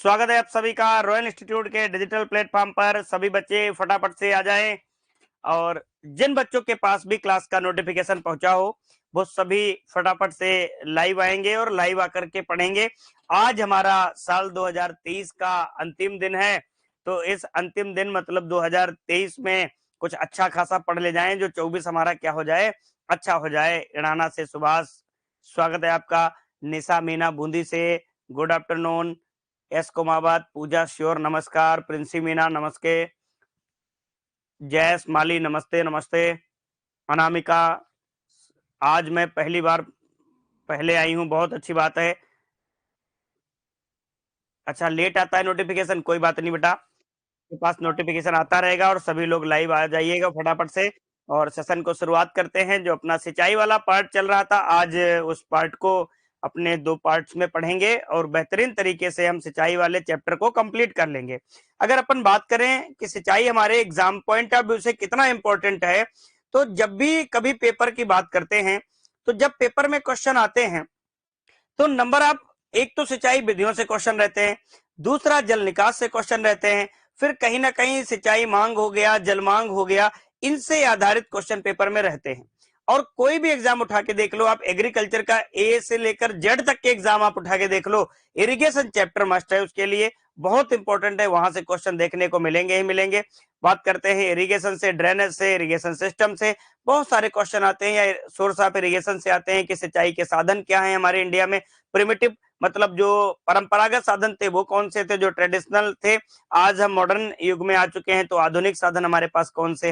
स्वागत है आप सभी का रॉयल इंस्टीट्यूट के डिजिटल प्लेटफॉर्म पर। सभी बच्चे फटाफट से आ जाएं और जिन बच्चों के पास भी क्लास का नोटिफिकेशन पहुंचा हो वो सभी फटाफट से लाइव आएंगे और लाइव आकर के पढ़ेंगे। आज हमारा साल 2023 का अंतिम दिन है, तो इस अंतिम दिन मतलब 2023 में कुछ अच्छा खासा पढ़ ले जाएं, जो 24 हमारा क्या हो जाए, अच्छा हो जाए। इड़ाना से सुभाष स्वागत है आपका। निशा मीना बूंदी से गुड आफ्टरनून। एस कोमावत, पूजा श्योर नमस्कार, प्रिंसी मीना नमस्ते, जयस माली नमस्ते नमस्ते, अनामिका आज मैं पहली बार पहले आई हूं, बहुत अच्छी बात है। अच्छा लेट आता है नोटिफिकेशन, कोई बात नहीं बेटा, के पास नोटिफिकेशन आता रहेगा और सभी लोग लाइव आ जाइएगा फटाफट से। और सेशन को शुरुआत करते हैं। जो अपना सिंचाई वाला पार्ट चल रहा था, आज उस पार्ट को अपने 2 पार्ट्स में पढ़ेंगे और बेहतरीन तरीके से हम सिंचाई वाले चैप्टर को कंप्लीट कर लेंगे। अगर अपन बात करें कि सिंचाई हमारे एग्जाम पॉइंट ऑफ व्यू से कितना इंपॉर्टेंट है, तो जब भी कभी पेपर की बात करते हैं, तो जब पेपर में क्वेश्चन आते हैं तो नंबर आप, एक तो सिंचाई विधियों से क्वेश्चन रहते हैं, दूसरा जल निकास से क्वेश्चन रहते हैं, फिर कहीं ना कहीं सिंचाई मांग हो गया, जल मांग हो गया, इनसे आधारित क्वेश्चन पेपर में रहते हैं। और कोई भी एग्जाम उठा के देख लो आप, एग्रीकल्चर का ए से लेकर जेड तक के एग्जाम आप उठा के देख लो, इरिगेशन चैप्टर मस्ट है उसके लिए, बहुत इंपॉर्टेंट है, वहां से क्वेश्चन देखने को मिलेंगे ही मिलेंगे। बात करते हैं इरिगेशन से, ड्रेनेज से, इरिगेशन सिस्टम से बहुत सारे क्वेश्चन आते हैं, या सोर्स ऑफ इरिगेशन से आते हैं कि सिंचाई के साधन क्या है हमारे इंडिया में, प्रिमिटिव मतलब जो परंपरागत साधन थे वो कौन से थे, जो ट्रेडिशनल थे, आज हम मॉडर्न युग में आ चुके हैं तो आधुनिक साधन हमारे पास कौन से।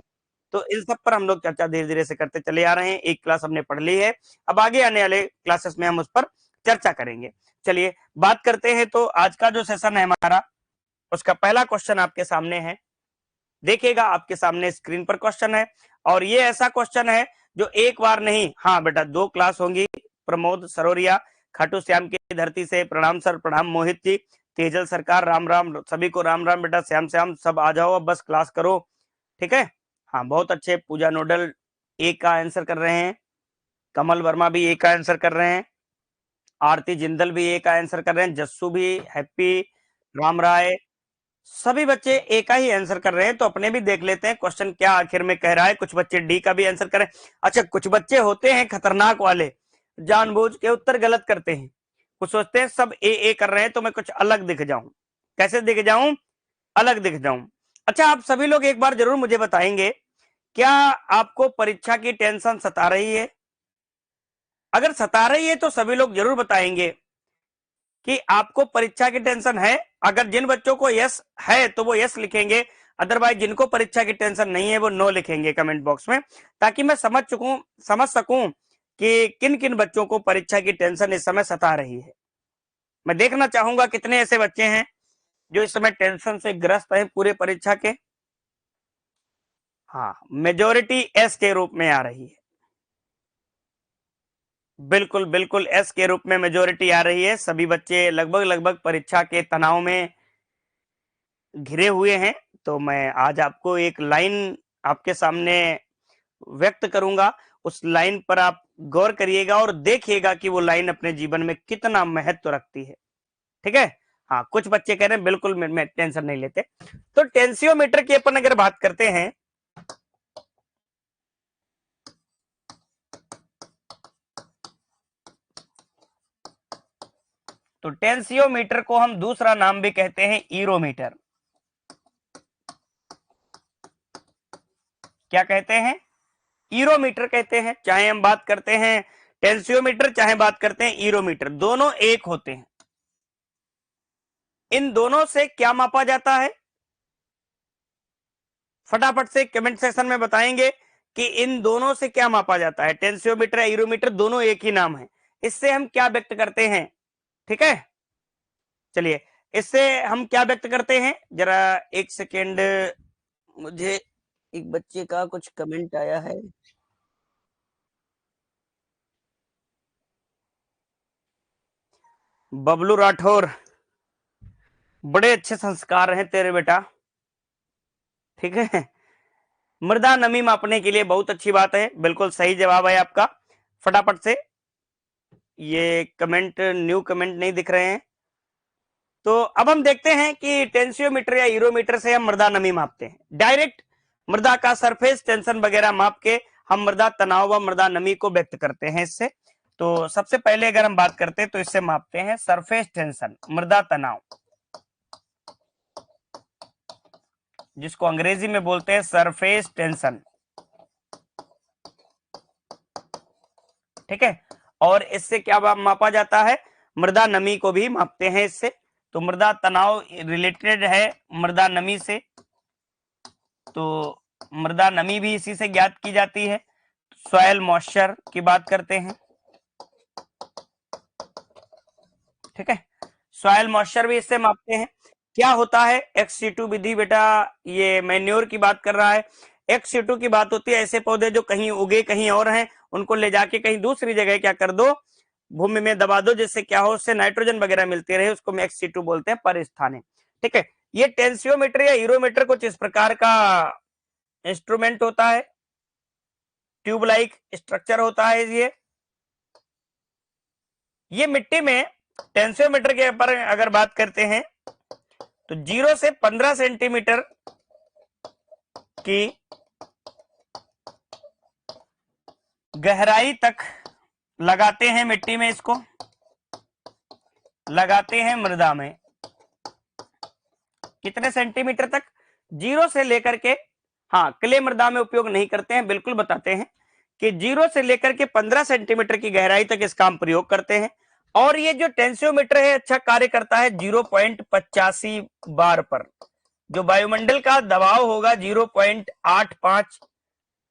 तो इन सब पर हम लोग चर्चा धीरे धीरे से करते चले आ रहे हैं। एक क्लास हमने पढ़ ली है, अब आगे आने वाले क्लासेस में हम उस पर चर्चा करेंगे। चलिए बात करते हैं। तो आज का जो सेशन है हमारा, उसका पहला क्वेश्चन आपके सामने है, देखिएगा आपके सामने स्क्रीन पर क्वेश्चन है। और ये ऐसा क्वेश्चन है जो एक बार नहीं, हाँ बेटा 2 क्लास होंगी। प्रमोद सरोरिया, खाटू श्याम की धरती से, प्रणाम सर, प्रणाम मोहित जी, तेजल सरकार, राम राम, सभी को राम राम बेटा, श्याम श्याम सब आ जाओ, अब बस क्लास करो, ठीक है। हाँ बहुत अच्छे, पूजा नोडल एक का आंसर कर रहे हैं, कमल वर्मा भी एक का आंसर कर रहे हैं, आरती जिंदल भी एक का आंसर कर रहे हैं, जस्सू भी, हैप्पी, राम राय, सभी बच्चे एक ही आंसर कर रहे हैं। तो अपने भी देख लेते हैं क्वेश्चन क्या आखिर में कह रहा है। कुछ बच्चे डी का भी आंसर करें। अच्छा कुछ बच्चे होते हैं खतरनाक वाले, जानबूझ के उत्तर गलत करते हैं, कुछ सोचते हैं सब ए कर रहे हैं तो मैं कुछ अलग दिख जाऊं। कैसे दिख जाऊं? अलग दिख जाऊं। अच्छा आप सभी लोग एक बार जरूर मुझे बताएंगे, क्या आपको परीक्षा की टेंशन सता रही है? अगर सता रही है तो सभी लोग जरूर बताएंगे कि आपको परीक्षा की टेंशन है। अगर जिन बच्चों को यस है तो वो यस लिखेंगे, अदरवाइज जिनको परीक्षा की टेंशन नहीं है वो नो लिखेंगे कमेंट बॉक्स में, ताकि मैं समझ सकूं कि किन किन बच्चों को परीक्षा की टेंशन इस समय सता रही है। मैं देखना चाहूंगा कितने ऐसे बच्चे हैं जो इस समय टेंशन से ग्रस्त है पूरे परीक्षा के। हाँ मेजोरिटी एस के रूप में आ रही है, बिल्कुल बिल्कुल एस के रूप में मेजोरिटी आ रही है। सभी बच्चे लगभग परीक्षा के तनाव में घिरे हुए हैं। तो मैं आज आपको एक लाइन आपके सामने व्यक्त करूंगा, उस लाइन पर आप गौर करिएगा और देखिएगा कि वो लाइन अपने जीवन में कितना महत्व रखती है, ठीक है। हाँ कुछ बच्चे कह रहे हैं बिल्कुल मैं टेंशन नहीं लेते। तो टेंसियोमीटर की अपन अगर बात करते हैं, तो टेंसियोमीटर को हम दूसरा नाम भी कहते हैं ईरोमीटर। क्या कहते हैं? ईरोमीटर कहते हैं। चाहे हम बात करते हैं टेंसियोमीटर, चाहे बात करते हैं ईरोमीटर, दोनों एक होते हैं। इन दोनों से क्या मापा जाता है? फटाफट से कमेंट सेक्शन में बताएंगे कि इन दोनों से क्या मापा जाता है। टेंसियोमीटर या ईरोमीटर दोनों एक ही नाम है, इससे हम क्या व्यक्त करते हैं, ठीक है। चलिए इससे हम क्या व्यक्त करते हैं, जरा एक सेकेंड, मुझे एक बच्चे का कुछ कमेंट आया है। बबलू राठौर, बड़े अच्छे संस्कार हैं तेरे बेटा, ठीक है। मृदा नमी मापने के लिए बहुत अच्छी बात है, बिल्कुल सही जवाब है आपका। फटाफट से, ये कमेंट न्यू कमेंट नहीं दिख रहे हैं, तो अब हम देखते हैं कि टेंसियोमीटर या यूरोमीटर से हम मृदा नमी मापते हैं। डायरेक्ट मृदा का सरफेस टेंशन वगैरह माप के हम मृदा तनाव व मृदा नमी को व्यक्त करते हैं इससे। तो सबसे पहले अगर हम बात करते हैं तो इससे मापते हैं सरफेस टेंशन, मृदा तनाव, जिसको अंग्रेजी में बोलते हैं सरफेस टेंशन। ठीक है, और इससे क्या मापा जाता है, मृदा नमी को भी मापते हैं इससे। तो मृदा तनाव रिलेटेड है मृदा नमी से, तो मृदा नमी भी इसी से ज्ञात की जाती है। सॉइल मॉइस्चर की बात करते हैं। ठीक है, सॉइल मॉइस्चर भी इससे मापते हैं। क्या होता है XC2 विधि, बेटा ये मैन्योर की बात कर रहा है। XC2 की बात होती है ऐसे पौधे जो कहीं उगे कहीं और हैं, उनको ले जाके कहीं दूसरी जगह क्या कर दो, भूमि में दबा दो, जिससे क्या हो, उससे नाइट्रोजन वगैरह मिलती रहे, उसको हम XC2 बोलते हैं परिस्थानी। ठीक है, ये टेंसियोमीटर या यूरोमीटर कुछ इस प्रकार का इंस्ट्रूमेंट होता है, ट्यूब लाइक स्ट्रक्चर होता है ये मिट्टी में टेंसियोमीटर के ऊपर अगर बात करते हैं तो 0 से 15 सेंटीमीटर की गहराई तक लगाते हैं मिट्टी में, इसको लगाते हैं मृदा में। कितने सेंटीमीटर तक, 0 से लेकर के, हाँ क्ले मृदा में उपयोग नहीं करते हैं, बिल्कुल बताते हैं कि 0 से लेकर के 15 सेंटीमीटर की गहराई तक इसका हम प्रयोग करते हैं। और ये जो टेंसियोमीटर है अच्छा कार्य करता है 0.85 बार पर। जो वायुमंडल का दबाव होगा 0.85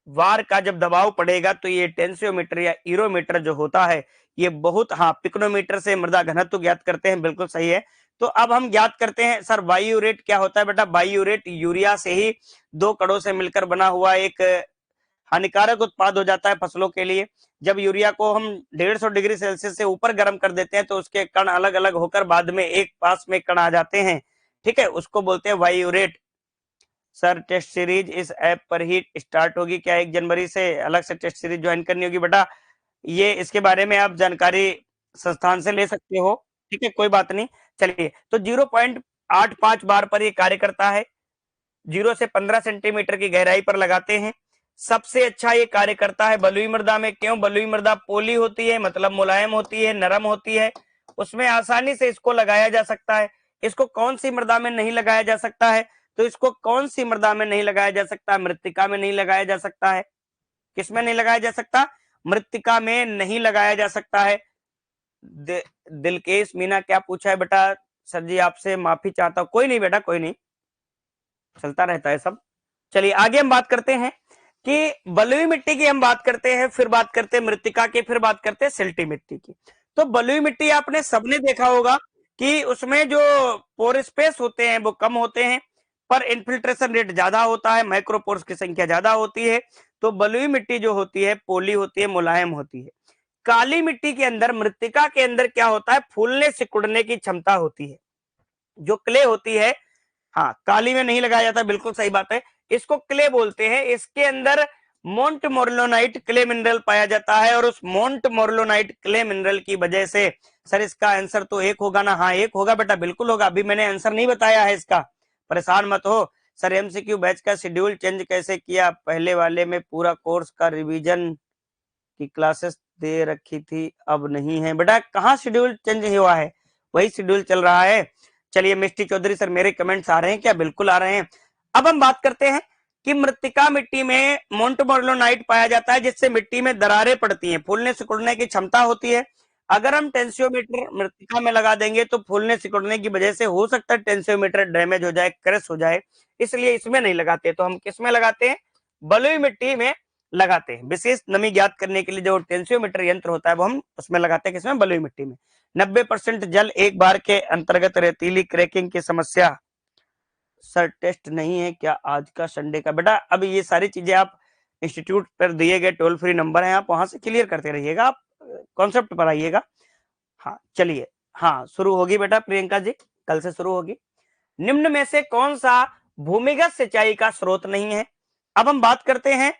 बार का जब दबाव पड़ेगा तो ये टेंसियोमीटर या यूरोमीटर जो होता है ये बहुत, हाँ पिक्नोमीटर से मृदा घनत्व ज्ञात करते हैं, बिल्कुल सही है। तो अब हम ज्ञात करते हैं सर बायोरेट क्या होता है। बेटा बायोरेट यूरिया से ही 2 कणों से मिलकर बना हुआ एक हानिकारक उत्पाद हो जाता है फसलों के लिए। जब यूरिया को हम 150 डिग्री सेल्सियस से ऊपर गर्म कर देते हैं तो उसके कण अलग अलग होकर बाद में एक पास में कण आ जाते हैं। ठीक है, उसको बोलते हैं बायोरेट। सर टेस्ट सीरीज इस ऐप पर ही स्टार्ट होगी क्या, 1 जनवरी से अलग से टेस्ट सीरीज ज्वाइन करनी होगी? बेटा ये इसके बारे में आप जानकारी संस्थान से ले सकते हो। ठीक है, कोई बात नहीं। चलिए, तो 0.85 बार पर ये कार्य करता है, 0 से 15 सेंटीमीटर की गहराई पर लगाते हैं। सबसे अच्छा ये कार्य करता है बलुई मृदा में। क्यों? बलुई मृदा पोली होती है, मतलब मुलायम होती है, नरम होती है, उसमें आसानी से इसको लगाया जा सकता है। इसको कौन सी मृदा में नहीं लगाया जा सकता है? तो इसको कौन सी मृदा में नहीं लगाया जा सकता? मृत्तिका में नहीं लगाया जा सकता है। किसमें नहीं लगाया जा सकता? मृत्तिका में नहीं लगाया जा सकता है। दिलकेश मीना क्या पूछा है बेटा? सर जी आपसे माफी चाहता हूं। कोई नहीं बेटा, कोई नहीं, चलता रहता है सब। चलिए आगे हम बात करते हैं कि बलुई मिट्टी की हम बात करते हैं, फिर बात करते हैं मृत्तिका की, फिर बात करते हैं सिल्टी मिट्टी की। तो बलुई मिट्टी आपने सबने देखा होगा कि उसमें जो पोर स्पेस होते हैं वो कम होते हैं, पर इन्फिल्ट्रेशन रेट ज्यादा होता है, माइक्रोपोर्स की संख्या ज्यादा होती है। तो बलुई मिट्टी जो होती है पोली होती है, मुलायम होती है। काली मिट्टी के अंदर, मृत्तिका के अंदर क्या होता है, फूलने सिकुड़ने की क्षमता होती है। जो क्ले होती है, हाँ काली में नहीं लगाया जाता, बिल्कुल सही बात है, इसको क्ले बोलते हैं। इसके अंदर मोंट मोर्लोनाइट क्ले मिनरल पाया जाता है, और उस मोंट मोर्लोनाइट क्ले मिनरल की वजह से, सर इसका आंसर तो 1 होगा ना? हाँ 1 होगा बेटा, बिल्कुल होगा। अभी मैंने आंसर नहीं बताया है इसका, परेशान मत हो। सर MCQ बैच का शेड्यूल चेंज कैसे किया? पहले वाले में पूरा कोर्स का रिवीजन की क्लासेस दे रखी थी, अब नहीं है। बेटा कहाँ शेड्यूल चेंज हुआ है, वही शेड्यूल चल रहा है। चलिए मिस्टी चौधरी सर मेरे कमेंट्स आ रहे हैं क्या? बिल्कुल आ रहे हैं। अब हम बात करते हैं कि मृत्तिका मिट्टी में मोंटमोर्लोनाइट पाया जाता है, जिससे मिट्टी में दरारें पड़ती हैं, फूलने सिकुड़ने की क्षमता होती है। अगर हम टेंसियोमीटर मृत्तिका में लगा देंगे तो फूलने सिकुड़ने की वजह से हो सकता है टेंसियोमीटर डैमेज हो जाए, क्रैश हो जाए, इसलिए इसमें नहीं लगाते। तो हम किस में लगाते हैं? बलुई मिट्टी में लगाते हैं। विशेष नमी ज्ञात करने के लिए जो टेंसियोमीटर यंत्र होता है वो हम उसमें लगाते हैं। किसमें? बलुई मिट्टी में। 90% जल एक बार के अंतर्गत रेतीली क्रैकिंग की समस्या। सर टेस्ट नहीं है क्या आज का संडे का? बेटा अब ये सारी चीजें आप इंस्टीट्यूट पर दिए गए टोल फ्री नंबर है, आप वहां से क्लियर करते रहिएगा, आप कॉन्सेप्ट पर आइएगा। हाँ चलिए, हाँ शुरू होगी बेटा प्रियंका जी, कल से शुरू होगी। निम्न में से कौन सा भूमिगत सिंचाई का स्रोत नहीं है? अब हम बात करते हैं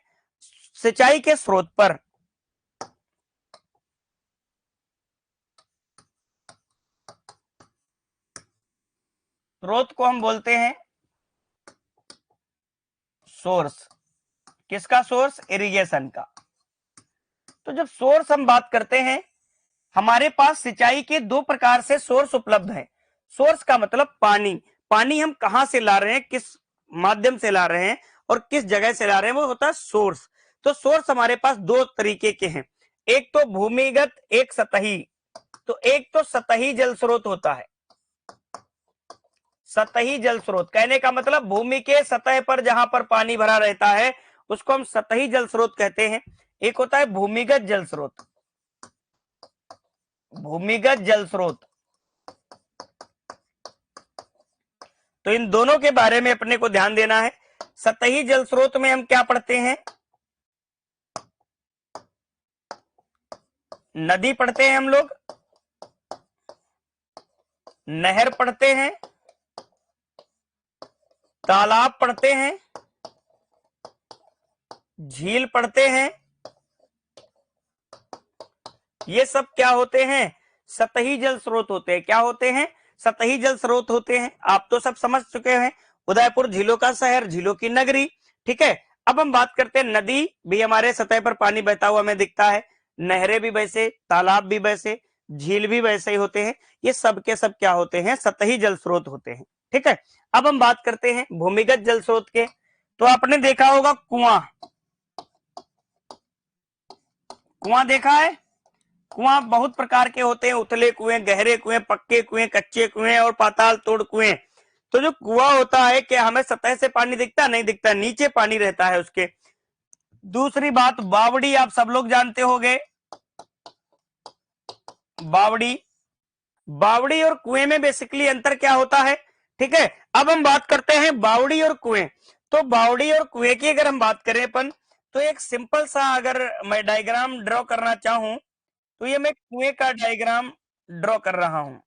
सिंचाई के स्रोत पर। स्रोत को हम बोलते हैं सोर्स। किसका सोर्स? इरिगेशन का। तो जब सोर्स हम बात करते हैं, हमारे पास सिंचाई के दो प्रकार से सोर्स उपलब्ध हैं। सोर्स का मतलब पानी। पानी हम कहां से ला रहे हैं, किस माध्यम से ला रहे हैं और किस जगह से ला रहे हैं, वो होता है सोर्स। तो सोर्स हमारे पास दो तरीके के हैं, एक तो भूमिगत, एक सतही। तो एक तो सतही जल स्रोत होता है। सतही जल स्रोत कहने का मतलब भूमि के सतह पर जहां पर पानी भरा रहता है उसको हम सतही जल स्रोत कहते हैं। एक होता है भूमिगत जल स्रोत। भूमिगत जल स्रोत। तो इन दोनों के बारे में अपने को ध्यान देना है। सतही जल स्रोत में हम क्या पढ़ते हैं? नदी पढ़ते हैं हम लोग, नहर पढ़ते हैं, तालाब पढ़ते हैं, झील पढ़ते हैं। ये सब क्या होते हैं? सतही जल स्रोत होते हैं। क्या होते हैं? सतही जल स्रोत होते हैं। आप तो सब समझ चुके हैं, उदयपुर झीलों का शहर, झीलों की नगरी। ठीक है, अब हम बात करते हैं, नदी भी हमारे सतह पर पानी बहता हुआ हमें दिखता है, नहरें भी वैसे, तालाब भी वैसे, झील भी वैसे ही होते हैं। ये सब के सब क्या होते हैं? सतही जल स्रोत होते हैं। ठीक है, अब हम बात करते हैं भूमिगत जल स्रोत के। तो आपने देखा होगा कुआं। कुआं देखा है? कुआं बहुत प्रकार के होते हैं, उथले कुएं, गहरे कुएं, पक्के कुएं, कच्चे कुएं और पाताल तोड़ कुएं। तो जो कुआं होता है कि हमें सतह से पानी दिखता नहीं दिखता, नीचे पानी रहता है उसके। दूसरी बात, बावड़ी आप सब लोग जानते होंगे। बावड़ी, बावड़ी और कुएं में बेसिकली अंतर क्या होता है? ठीक है, अब हम बात करते हैं बावड़ी और कुएं। तो बावड़ी और कुएं की अगर हम बात करें अपन, तो एक सिंपल सा अगर मैं डायग्राम ड्रॉ करना चाहूं, तो ये मैं कुएं का डायग्राम ड्रॉ कर रहा हूं।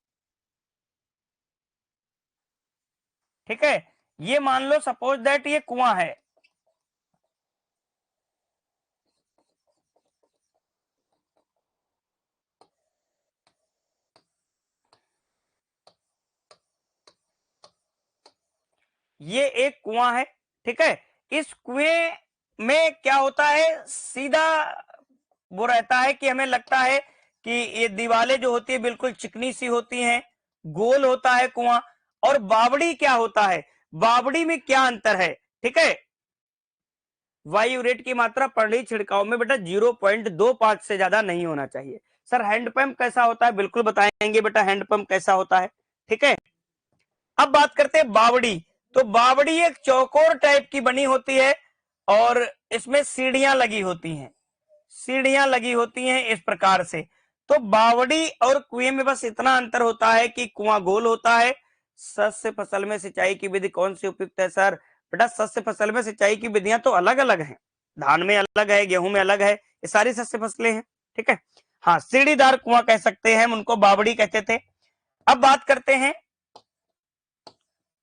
ठीक है, ये मान लो सपोज दैट ये कुआं है। ये एक कुआं है। ठीक है, इस कुएं में क्या होता है? सीधा वो रहता है कि हमें लगता है कि ये दीवारें जो होती है बिल्कुल चिकनी सी होती हैं, गोल होता है कुआं। और बावड़ी क्या होता है? बावड़ी में क्या अंतर है? ठीक है, वायु रेट की मात्रा पढ़ी छिड़काव में बेटा 0.25 से ज्यादा नहीं होना चाहिए। सर हैंडपंप कैसा होता है? बिल्कुल बताएंगे बेटा हैंडपंप कैसा होता है। ठीक है, अब बात करते हैं बावड़ी। तो बावड़ी एक चौकोर टाइप की बनी होती है और इसमें सीढ़ियां लगी होती हैं। सीढ़ियां लगी होती हैं इस प्रकार से। तो बावड़ी और कुएं में बस इतना अंतर होता है कि कुआं गोल होता है। शस्य फसल में सिंचाई की विधि कौन सी उपयुक्त है? सर बेटा शस्य फसल में सिंचाई की विधियां तो अलग अलग हैं। धान में अलग है, गेहूं में अलग है, ये सारी शस्य फसलें हैं। ठीक है, हाँ, सीढ़ीदार कुआं कह सकते हैं हम उनको, बावड़ी कहते थे। अब बात करते हैं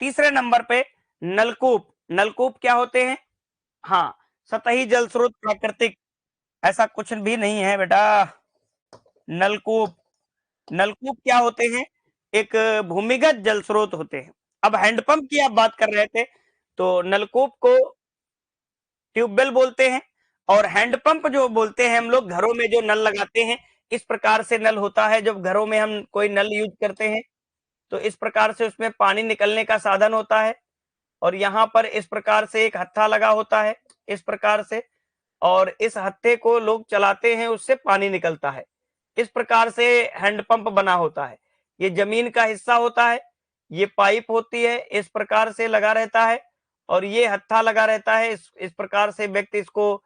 तीसरे नंबर पे नलकूप। नलकूप क्या होते हैं? हाँ, सतही जल स्रोत प्राकृतिक। ऐसा कुछ भी नहीं है बेटा। नलकूप, नलकूप क्या होते हैं? एक भूमिगत जल स्रोत होते हैं। अब हैंडपंप की आप बात कर रहे थे, तो नलकूप को ट्यूबवेल बोलते हैं, और हैंडपंप जो बोलते हैं हम लोग घरों में जो नल लगाते हैं, इस प्रकार से नल होता है। जब घरों में हम कोई नल यूज करते हैं तो इस प्रकार से उसमें पानी निकलने का साधन होता है, और यहाँ पर इस प्रकार से एक हत्था लगा होता है इस प्रकार से, और इस हत्थे को लोग चलाते हैं, उससे पानी निकलता है। इस प्रकार से हैंडपंप बना होता है। ये जमीन का हिस्सा होता है, ये पाइप होती है, इस प्रकार से लगा रहता है, और ये हत्था लगा रहता है। इस प्रकार से व्यक्ति इसको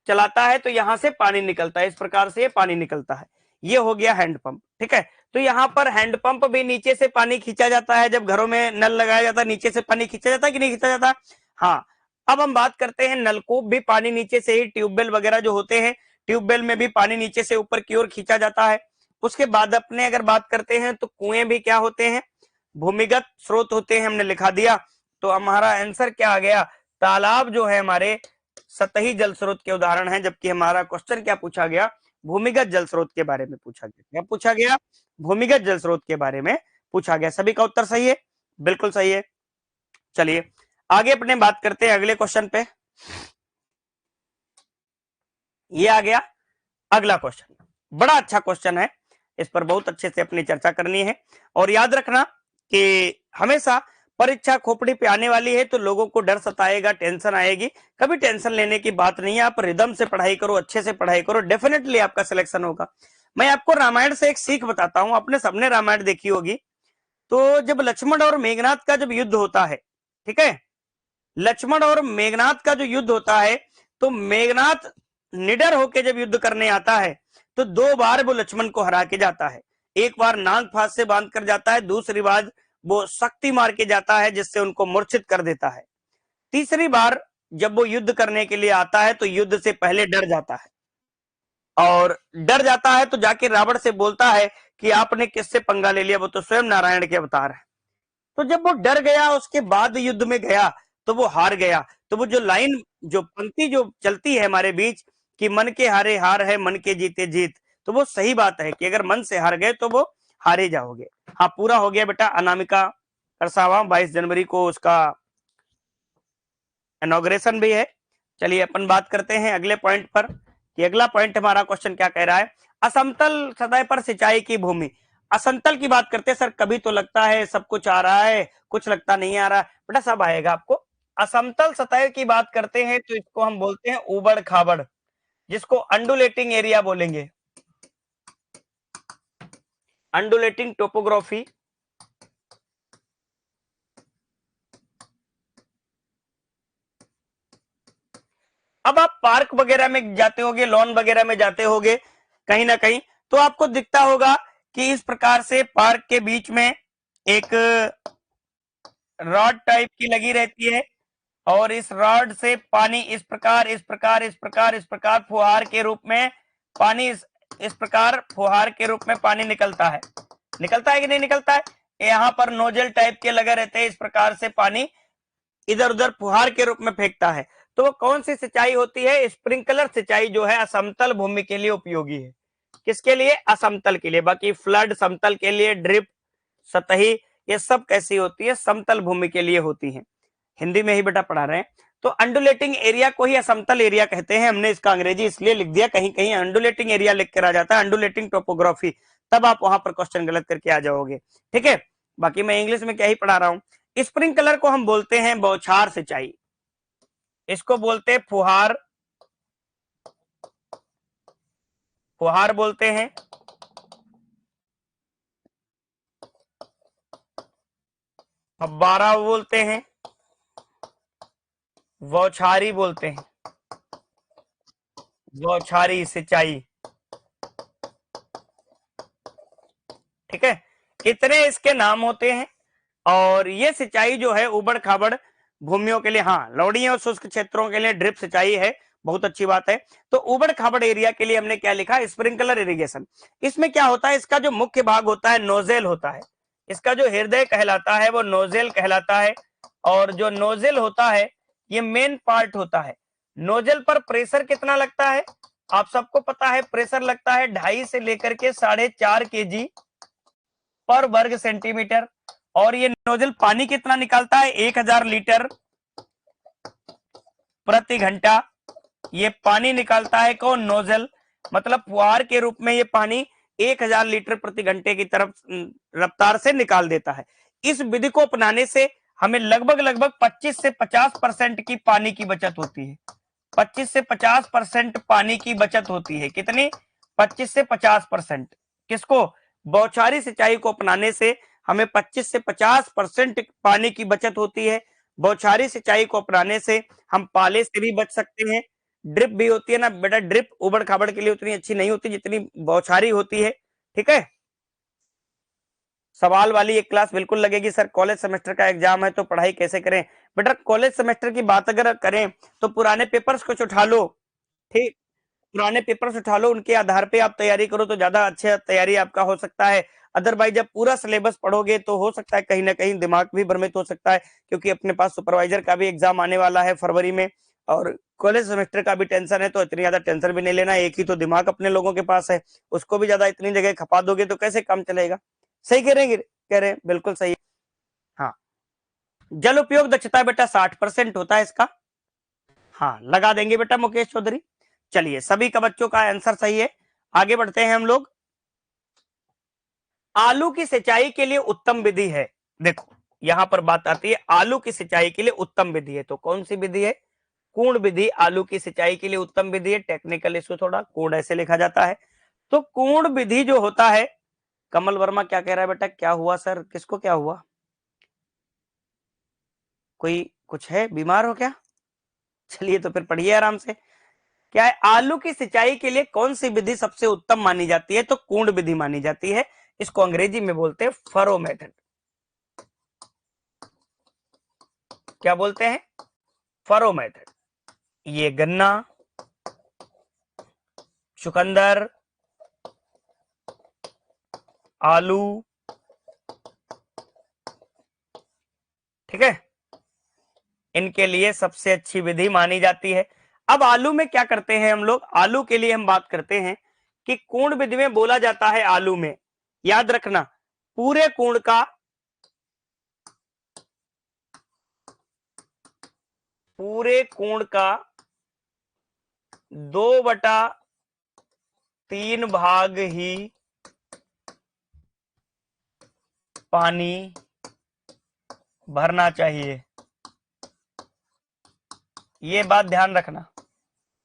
चलाता है तो यहां से पानी निकलता है, इस प्रकार से ये पानी निकलता है। ये हो गया हैंडपंप। ठीक है, तो यहाँ पर हैंडपंप भी नीचे से पानी खींचा जाता है। जब घरों में नल लगाया जाता है, नीचे से पानी खींचा जाता है कि नहीं खींचा जाता? हाँ। अब हम बात करते हैं नलकूप भी पानी नीचे से ही, ट्यूबवेल वगैरह जो होते हैं, ट्यूबवेल में भी पानी नीचे से ऊपर की ओर खींचा जाता है। उसके बाद अपने अगर बात करते हैं तो कुएं भी क्या होते हैं? भूमिगत स्रोत होते हैं, हमने लिखा दिया। तो हमारा आंसर क्या आ गया? तालाब जो है हमारे सतही जल स्रोत के उदाहरण है, जबकि हमारा क्वेश्चन क्या पूछा गया? भूमिगत जल स्रोत के बारे में पूछा गया। क्या पूछा गया? भूमिगत जल स्रोत के बारे में पूछा गया। सभी का उत्तर सही है? बिल्कुल सही है। चलिए आगे अपने बात करते हैं अगले क्वेश्चन पे। ये आ गया अगला क्वेश्चन, बड़ा अच्छा क्वेश्चन है, इस पर बहुत अच्छे से अपनी चर्चा करनी है। और याद रखना कि हमेशा परीक्षा खोपड़ी पे आने वाली है तो लोगों को डर सताएगा, टेंशन आएगी, कभी टेंशन लेने की बात नहीं है। आप रिदम से पढ़ाई करो, अच्छे से पढ़ाई करो, डेफिनेटली आपका सिलेक्शन होगा। मैं आपको रामायण से एक सीख बताता हूं, आपने सबने रामायण देखी होगी। तो जब लक्ष्मण और मेघनाथ का जब युद्ध होता है, ठीक है, लक्ष्मण और मेघनाथ का जो युद्ध होता है, तो मेघनाथ निडर होकर जब युद्ध करने आता है तो 2 बार वो लक्ष्मण को हरा के जाता है। एक बार नाग फांस से बांध कर जाता है, दूसरी बार वो शक्ति मार के जाता है जिससे उनको मूर्छित कर देता है। तीसरी बार जब वो युद्ध करने के लिए आता है तो युद्ध से पहले डर जाता है, और डर जाता है तो जाके रावण से बोलता है कि आपने किससे पंगा ले लिया, वो तो स्वयं नारायण के अवतार है। तो जब वो डर गया, उसके बाद युद्ध में गया तो वो हार गया। तो वो जो लाइन, जो पंक्ति जो चलती है हमारे बीच कि मन के हारे हार है, मन के जीते जीत, तो वो सही बात है कि अगर मन से हार गए तो वो हारे जाओगे। हाँ, पूरा हो गया बेटा। अनामिका करसावा 22 जनवरी को उसका इनॉग्रेशन भी है। चलिए अपन बात करते हैं अगले पॉइंट पर कि अगला पॉइंट हमारा क्वेश्चन क्या कह रहा है। असमतल सतह पर सिंचाई की भूमि। असमतल की बात करते हैं सर, कभी तो लगता है सब कुछ आ रहा है, कुछ लगता नहीं आ रहा, बेटा सब आएगा आपको। असमतल सतह की बात करते हैं तो इसको हम बोलते हैं उबड़ खाबड़, जिसको अंडुलेटिंग एरिया बोलेंगे, अंडुलेटिंग टोपोग्राफी। अब आप पार्क वगैरह में जाते होगे, लॉन वगैरह में जाते होगे कहीं ना कहीं, तो आपको दिखता होगा कि इस प्रकार से पार्क के बीच में एक रॉड टाइप की लगी रहती है, और इस रॉड से पानी इस प्रकार इस प्रकार इस प्रकार इस प्रकार फुहार के रूप में पानी इस प्रकार फुहार के रूप में पानी निकलता है। निकलता है कि नहीं निकलता है? यहाँ पर नोजल टाइप के लगे रहते हैं, इस प्रकार से पानी इधर उधर फुहार के रूप में फेंकता है। तो वो कौन सी सिंचाई होती है? स्प्रिंकलर सिंचाई जो है असमतल भूमि के लिए उपयोगी है। किसके लिए? असमतल के लिए। बाकी फ्लड समतल के लिए, ड्रिप सतही, ये सब कैसी होती है? समतल भूमि के लिए होती है। हिंदी में ही बेटा पढ़ा रहे हैं। तो अंडुलेटिंग एरिया को ही असमतल एरिया कहते हैं। हमने इसका अंग्रेजी इसलिए लिख दिया, कहीं कहीं अंडुलेटिंग एरिया लिख कर आ जाता है, अंडुलेटिंग टोपोग्राफी, तब आप वहां पर क्वेश्चन गलत करके आ जाओगे। ठीक है, बाकी मैं इंग्लिश में क्या ही पढ़ा रहा हूं। स्प्रिंकलर को हम बोलते हैं बौछार सिंचाई, इसको बोलते हैं फुहार, फुहार बोलते हैं। फब्बारा बोलते हैं, बौछारी बोलते हैं, बौछारी सिंचाई। ठीक है, कितने इसके नाम होते हैं। और ये सिंचाई जो है उबड़ खाबड़ भूमियों के लिए, हाँ, लौड़ी और शुष्क क्षेत्रों के लिए ड्रिप सिंचाई है, बहुत अच्छी बात है। तो उबड़ खाबड़ एरिया के लिए हमने क्या लिखा? Sprinkler irrigation. इसमें क्या होता है? इसका जो मुख्य भाग होता है नोजेल होता है, इसका जो हृदय कहलाता है वो नोजेल कहलाता है। और जो नोजेल होता है ये मेन पार्ट होता है। नोजल पर प्रेशर कितना लगता है? आप सबको पता है, प्रेशर लगता है 2.5 से लेकर के 4.5 kg पर वर्ग सेंटीमीटर। और ये नोजल पानी कितना निकालता है? 1000 लीटर प्रति घंटा ये पानी निकालता है। कौन? नोजल। मतलब फुहार के रूप में ये पानी 1000 लीटर प्रति घंटे की तरफ रफ्तार से निकाल देता है। इस विधि को अपनाने से हमें लगभग लगभग 25 से 50% की पानी की बचत होती है। 25 से 50% पानी की बचत होती है। कितनी? 25 से 50%। किसको? बौछारी सिंचाई को अपनाने से हमें 25 से 50% पानी की बचत होती है। बौछारी सिंचाई को अपनाने से हम पाले से भी बच सकते हैं। ड्रिप भी होती है ना बेटा, ड्रिप उबड़ खाबड़ के लिए उतनी अच्छी नहीं होती जितनी बौछारी होती है। ठीक है, सवाल वाली एक क्लास बिल्कुल लगेगी। सर कॉलेज सेमेस्टर का एग्जाम है तो पढ़ाई कैसे करें? बेटा कॉलेज सेमेस्टर की बात अगर करें तो पुराने पेपर्स कुछ उठा लो, ठीक, पुराने पेपर्स उठा लो, उनके आधार पे आप तैयारी करो तो ज्यादा अच्छा तैयारी आपका हो सकता है। अदरवाइज जब पूरा सिलेबस पढ़ोगे तो हो सकता है कहीं ना कहीं दिमाग भी भ्रमित हो सकता है, क्योंकि अपने पास सुपरवाइजर का भी एग्जाम आने वाला है फरवरी में, और कॉलेज सेमेस्टर का भी टेंशन है। तो इतनी ज्यादा टेंशन भी नहीं लेना, एक ही तो दिमाग अपने लोगों के पास है, उसको भी ज्यादा इतनी जगह खपा दोगे तो कैसे काम चलेगा? सही कह रहे हैं, बिल्कुल सही। हाँ, जल उपयोग दक्षता बेटा 60% होता है इसका। हाँ, लगा देंगे बेटा मुकेश चौधरी। चलिए, सभी का बच्चों का आंसर सही है। आगे बढ़ते हैं हम लोग। आलू की सिंचाई के लिए उत्तम विधि है। देखो, यहां पर बात आती है आलू की सिंचाई के लिए उत्तम विधि है, तो कौन सी विधि है? कूर्ण विधि आलू की सिंचाई के लिए उत्तम विधि है। टेक्निकल इशू थोड़ा, कूर्ण ऐसे लिखा जाता है। तो कूर्ण विधि जो होता है, कमल वर्मा क्या कह रहा है बेटा? क्या हुआ सर, किसको क्या हुआ? कोई कुछ है, बीमार हो क्या? चलिए तो फिर पढ़िए आराम से। क्या है? आलू की सिंचाई के लिए कौन सी विधि सबसे उत्तम मानी जाती है? तो कूर्ण विधि मानी जाती है। इसको अंग्रेजी में बोलते हैं फरो मेथड। क्या बोलते हैं? Furrow method. ये गन्ना, चुकंदर, आलू, ठीक है, इनके लिए सबसे अच्छी विधि मानी जाती है। अब आलू में क्या करते हैं हम लोग? आलू के लिए हम बात करते हैं कि कूर्ण विधि में बोला जाता है आलू में, याद रखना, पूरे कूर्ण का, पूरे कूर्ण का 2/3 भाग ही पानी भरना चाहिए। ये बात ध्यान रखना।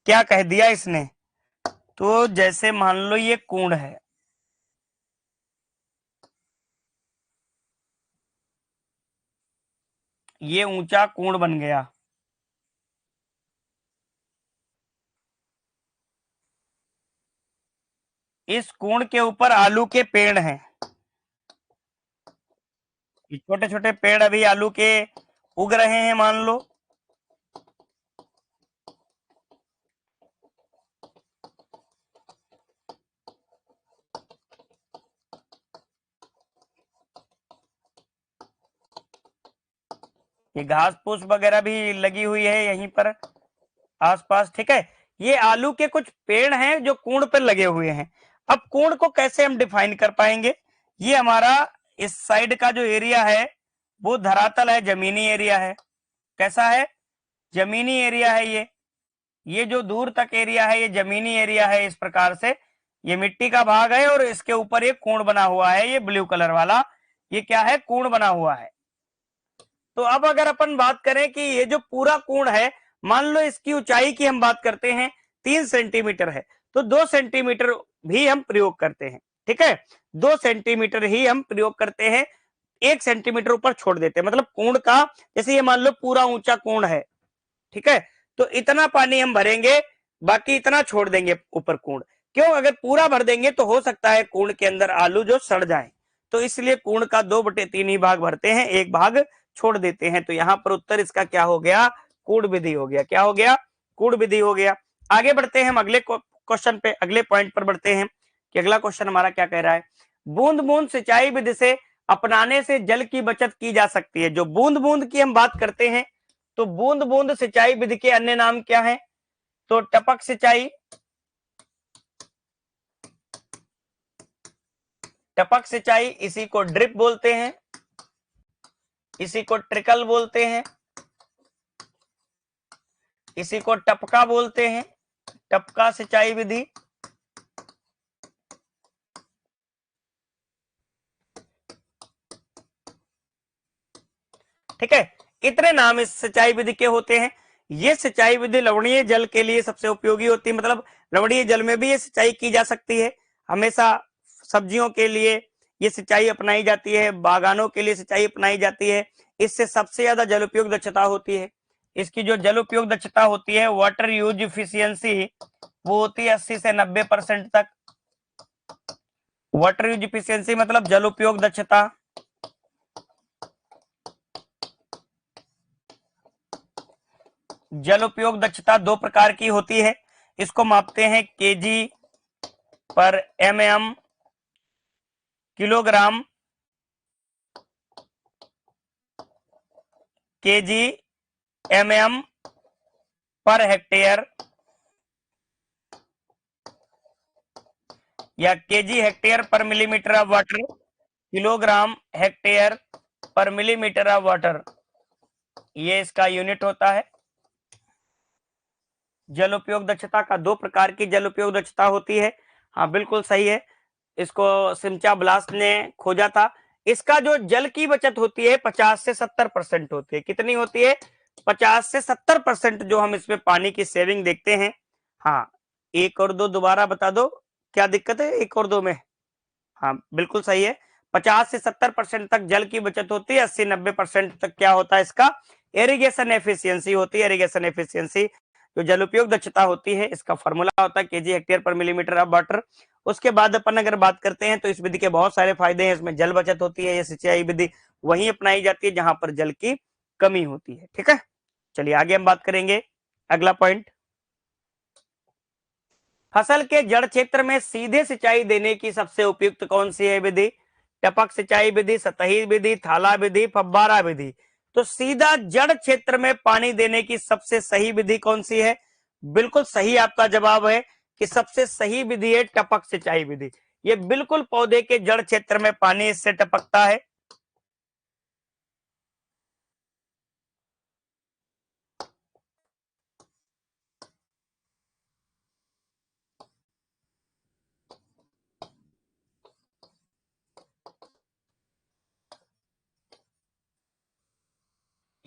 क्या कह दिया इसने? तो जैसे मान लो ये कूर्ण है, ये ऊंचा कूर्ण बन गया। इस कूर्ण के ऊपर आलू के पेड़ हैं, छोटे छोटे पेड़ अभी आलू के उग रहे हैं, मान लो। ये घास फूस वगैरह भी लगी हुई है यहीं पर आसपास, ठीक है। ये आलू के कुछ पेड़ हैं जो कूर्ण पर लगे हुए हैं। अब कूर्ण को कैसे हम डिफाइन कर पाएंगे? ये हमारा इस साइड का जो एरिया है वो धरातल है, जमीनी एरिया है। कैसा है? जमीनी एरिया है। ये जो दूर तक एरिया है ये जमीनी एरिया है। इस प्रकार से ये मिट्टी का भाग है और इसके ऊपर एक कोण बना हुआ है, ये ब्लू कलर वाला, ये क्या है? कोण बना हुआ है। तो अब अगर अपन बात करें कि ये जो पूरा कोण है, मान लो इसकी ऊंचाई की हम बात करते हैं 3 सेंटीमीटर है, तो 2 सेंटीमीटर भी हम प्रयोग करते हैं, ठीक है। 2 सेंटीमीटर ही हम प्रयोग करते हैं, 1 सेंटीमीटर ऊपर छोड़ देते हैं। मतलब कोण का, जैसे ये मान लो पूरा ऊंचा कोण है, ठीक है, तो इतना पानी हम भरेंगे, बाकी इतना छोड़ देंगे ऊपर कूण। क्यों? अगर पूरा भर देंगे तो हो सकता है कूण के अंदर आलू जो सड़ जाए, तो इसलिए कूण का 2/3 ही भाग भरते हैं, एक भाग छोड़ देते हैं। तो यहां पर उत्तर इसका क्या हो गया? कूण विधि हो गया। क्या हो गया? कूण विधि हो गया। आगे बढ़ते हैं हम अगले क्वेश्चन पे, अगले पॉइंट पर बढ़ते हैं कि अगला क्वेश्चन हमारा क्या कह रहा है। बूंद बूंद सिंचाई विधि से अपनाने से जल की बचत की जा सकती है। जो बूंद बूंद की हम बात करते हैं, तो बूंद बूंद सिंचाई विधि के अन्य नाम क्या है? तो टपक सिंचाई, टपक सिंचाई, इसी को ड्रिप बोलते हैं, इसी को ट्रिकल बोलते हैं, इसी को टपका बोलते हैं, टपका सिंचाई विधि। ठीक है, इतने नाम इस सिंचाई विधि के होते हैं। ये सिंचाई विधि लवणीय जल के लिए सबसे उपयोगी होती है, मतलब लवणीय जल में भी ये सिंचाई की जा सकती है। हमेशा सब्जियों के लिए ये सिंचाई अपनाई जाती है, बागानों के लिए सिंचाई अपनाई जाती है। इससे सबसे ज्यादा जल उपयोग दक्षता होती है। इसकी जो जल उपयोग दक्षता होती है, वाटर यूज इफिशियंसी, वो होती है 80 से 90% तक। वाटर यूज इफिशियंसी मतलब जल उपयोग दक्षता। जल उपयोग दक्षता दो प्रकार की होती है, इसको मापते हैं केजी पर MM, kilogram, KG MM per hectare, या केजी हेक्टेयर पर millimetre of water, kilogram hectare पर मिलीमीटर ऑफ वाटर। ये इसका यूनिट होता है। जल उपयोग दक्षता का 2 प्रकार की जल उपयोग दक्षता होती है। हाँ बिल्कुल सही है, इसको सिमचा ब्लास ने खोजा था। इसका जो जल की बचत होती है 50 से 70% होती है। कितनी होती है? 50 से 70% जो हम इसमें पानी की सेविंग देखते हैं। हाँ 1 और 2 दोबारा बता दो, क्या दिक्कत है 1 और 2 में? हाँ बिल्कुल सही है, 50 से 70% तक जल की बचत होती है, 80-90% तक क्या होता है इसका? इरिगेशन एफिशिएंसी होती है। इरिगेशन एफिशिएंसी जो जल उपयोग दक्षता होती है, इसका फॉर्मूला होता है केजी हेक्टेयर पर मिलीमीटर ऑफ वाटर। उसके बाद अपन अगर बात करते हैं तो इस विधि के बहुत सारे फायदे हैं। इसमें जल बचत होती है, ये सिंचाई विधि वहीं अपनाई जाती है जहां पर जल की कमी होती है। ठीक है, चलिए आगे हम बात करेंगे। अगला पॉइंट, फसल के जड़ क्षेत्र में सीधे सिंचाई देने की सबसे उपयुक्त कौन सी है विधि? टपक सिंचाई विधि, सतही विधि, थाला विधि, फव्वारा विधि। तो सीधा जड़ क्षेत्र में पानी देने की सबसे सही विधि कौन सी है? बिल्कुल सही आपका जवाब है कि सबसे सही विधि है टपक सिंचाई विधि। ये बिल्कुल पौधे के जड़ क्षेत्र में पानी इससे टपकता है।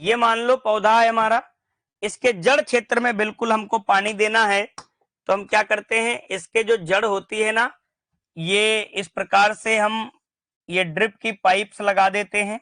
ये मान लो पौधा है हमारा, इसके जड़ क्षेत्र में बिल्कुल हमको पानी देना है, तो हम क्या करते हैं, इसके जो जड़ होती है ना, ये इस प्रकार से हम ये ड्रिप की पाइप्स लगा देते हैं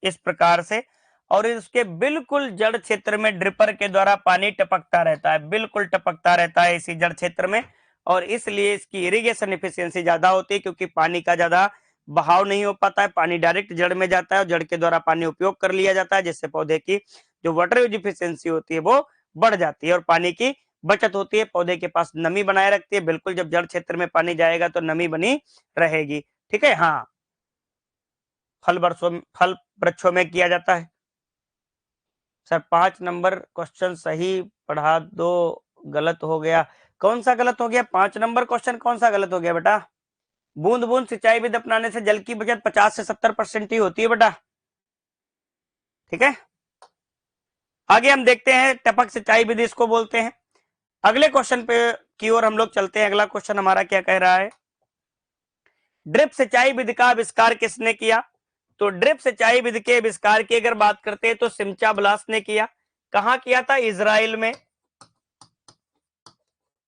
इस प्रकार से, और इसके बिल्कुल जड़ क्षेत्र में ड्रिपर के द्वारा पानी टपकता रहता है, बिल्कुल टपकता रहता है इसी जड़ क्षेत्र में। और इसलिए इसकी इरिगेशन एफिशिएंसी ज्यादा होती है, क्योंकि पानी का ज्यादा बहाव नहीं हो पाता है, पानी डायरेक्ट जड़ में जाता है और जड़ के द्वारा पानी उपयोग कर लिया जाता है, जिससे पौधे की जो वाटर यूज एफिशिएंसी होती है वो बढ़ जाती है और पानी की बचत होती है, पौधे के पास नमी बनाए रखती है। बिल्कुल जब जड़ क्षेत्र में पानी जाएगा तो नमी बनी रहेगी। ठीक है, हाँ फल वृक्षों में किया जाता है। सर 5 नंबर क्वेश्चन सही पढ़ा दो, गलत हो गया। कौन सा गलत हो गया? 5 नंबर क्वेश्चन कौन सा गलत हो गया बेटा? बूंद बूंद सिंचाई विधि अपनाने से जल की बचत 50 से 70% ही होती है बेटा। ठीक है, आगे हम देखते हैं टपक सिंचाई विधि इसको बोलते हैं। अगले क्वेश्चन पे की ओर हम लोग चलते हैं। अगला क्वेश्चन हमारा क्या कह रहा है? ड्रिप सिंचाई विधि का आविष्कार किसने किया? तो ड्रिप सिंचाई विधि के आविष्कार की अगर बात करते हैं तो सिमचा ब्लास ने किया। कहां किया था? इजराइल में,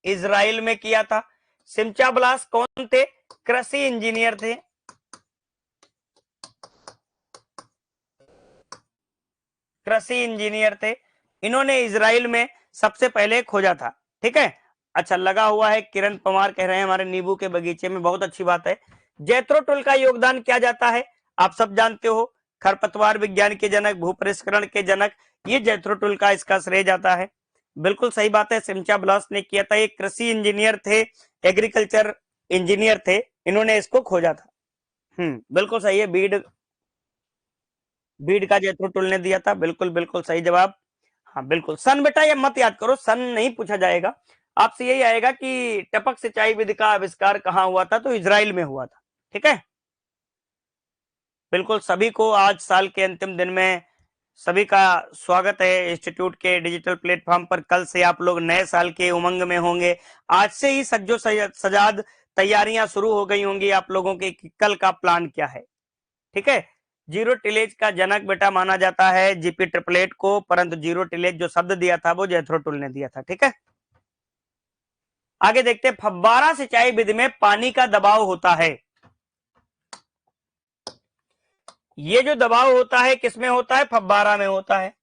इजराइल में किया था। सिमचा ब्लास कौन थे? कृषि इंजीनियर थे। कृषि इंजीनियर थे, इन्होंने इजराइल में सबसे पहले खोजा था। ठीक है, अच्छा लगा हुआ है, किरण पवार कह रहे हैं हमारे नींबू के बगीचे में, बहुत अच्छी बात है। जैत्रो टुल का योगदान क्या जाता है? आप सब जानते हो, खरपतवार विज्ञान के जनक, भूपरिष्करण के जनक, ये जैत्रो टुल का इसका श्रेय जाता है। बिल्कुल सही बात है, सिमचा ब्लास ने किया था। एक कृषि इंजीनियर थे, एग्रीकल्चर इंजीनियर थे, इन्होंने इसको खोजा था। बिल्कुल सही है, बीड बीड का जैत्रो टुल ने दिया था। बिल्कुल बिल्कुल सही जवाब। हाँ बिल्कुल, सन बेटा ये मत याद करो, सन नहीं पूछा जाएगा आपसे, यही आएगा कि टपक सिंचाई विधि का आविष्कार कहाँ हुआ था? तो इजराइल में हुआ था। ठीक है, बिल्कुल सभी को आज साल के अंतिम दिन में सभी का स्वागत है इंस्टीट्यूट के डिजिटल प्लेटफॉर्म पर। कल से आप लोग नए साल के उमंग में होंगे, आज से ही सज्जो सजाद तैयारियां शुरू हो गई होंगी आप लोगों के कि कल का प्लान क्या है। ठीक है, जीरो टिलेज का जनक बेटा माना जाता है जीपी ट्रिपलेट को, परंतु जीरो टिलेज जो शब्द दिया था वो जैथरो टुल ने दिया था। ठीक है, आगे देखते हैं। फव्वारा सिंचाई विधि में पानी का दबाव होता है, ये जो दबाव होता है किसमें होता है? फव्वारा में होता है,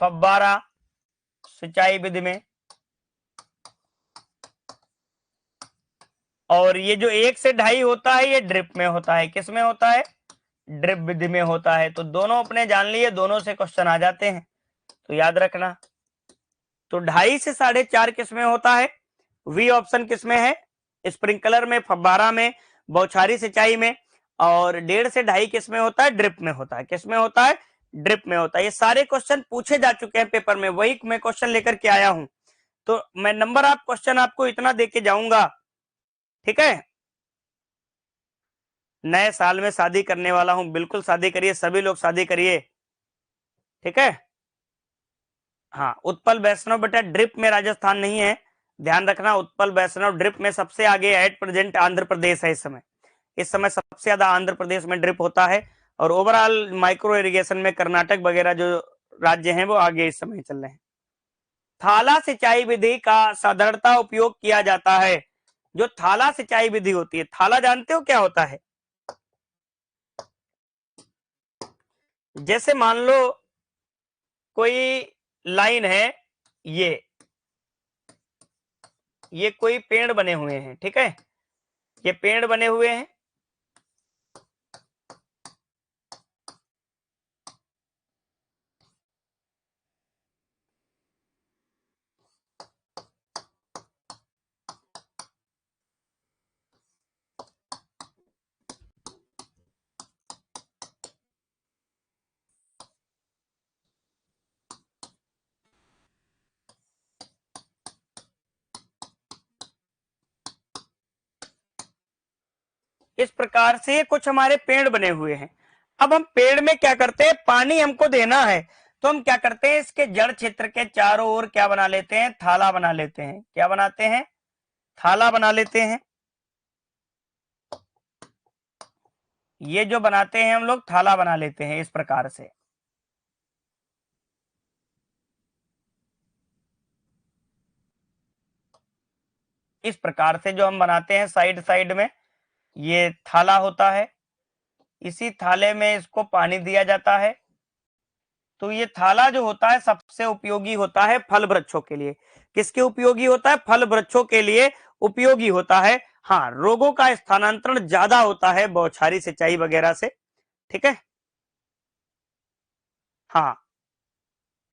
फव्वारा सिंचाई विधि में। और ये जो 1 से 2.5 होता है ये ड्रिप में होता है, किसमें होता है? ड्रिप विधि में होता है। तो दोनों अपने जान लिए, दोनों से क्वेश्चन आ जाते हैं, तो याद रखना। तो 2.5 से 4.5 किसमें होता है? वी ऑप्शन किसमें है? स्प्रिंकलर में, फव्वारा में, बौछारी सिंचाई में। और 1.5 से 2.5 किसमें होता है? ड्रिप में होता है। किसमें होता है? ड्रिप में होता है। ये सारे क्वेश्चन पूछे जा चुके हैं पेपर में, वही मैं क्वेश्चन लेकर के आया हूं। तो मैं नंबर आप क्वेश्चन आपको इतना देके जाऊंगा। ठीक है, नए साल में शादी करने वाला हूं, बिल्कुल शादी करिए, सभी लोग शादी करिए। ठीक है। हाँ, उत्पल वैष्णव बेटा ड्रिप में राजस्थान नहीं है, ध्यान रखना। उत्पल वैष्णव ड्रिप में सबसे आगे एट प्रेजेंट आंध्र प्रदेश है इस समय सबसे ज्यादा आंध्र प्रदेश में ड्रिप होता है, और ओवरऑल माइक्रो इरिगेशन में कर्नाटक वगैरह जो राज्य हैं वो आगे इस समय चल रहे हैं। थाला सिंचाई विधि का साधारणतः उपयोग किया जाता है। जो थाला सिंचाई विधि होती है, थाला जानते हो क्या होता है? जैसे मान लो कोई लाइन है, ये कोई पेड़ बने हुए हैं, ठीक है, ये पेड़ बने हुए हैं, इस प्रकार से कुछ हमारे पेड़ बने हुए हैं। अब हम पेड़ में क्या करते हैं, पानी हमको देना है, तो हम क्या करते हैं, इसके जड़ क्षेत्र के चारों ओर क्या बना लेते हैं, थाला बना लेते हैं। क्या बनाते हैं? थाला बना लेते हैं। ये जो बनाते हैं हम लोग, थाला बना लेते हैं इस प्रकार से। इस प्रकार से जो हम बनाते हैं साइड साइड में, ये थाला होता है। इसी थाले में इसको पानी दिया जाता है। तो ये थाला जो होता है सबसे उपयोगी होता है फल वृक्षों के लिए। किसके उपयोगी होता है? फल वृक्षों के लिए उपयोगी होता है। हाँ, रोगों का स्थानांतरण ज्यादा होता है बौछारी सिंचाई वगैरह से, ठीक है। हाँ,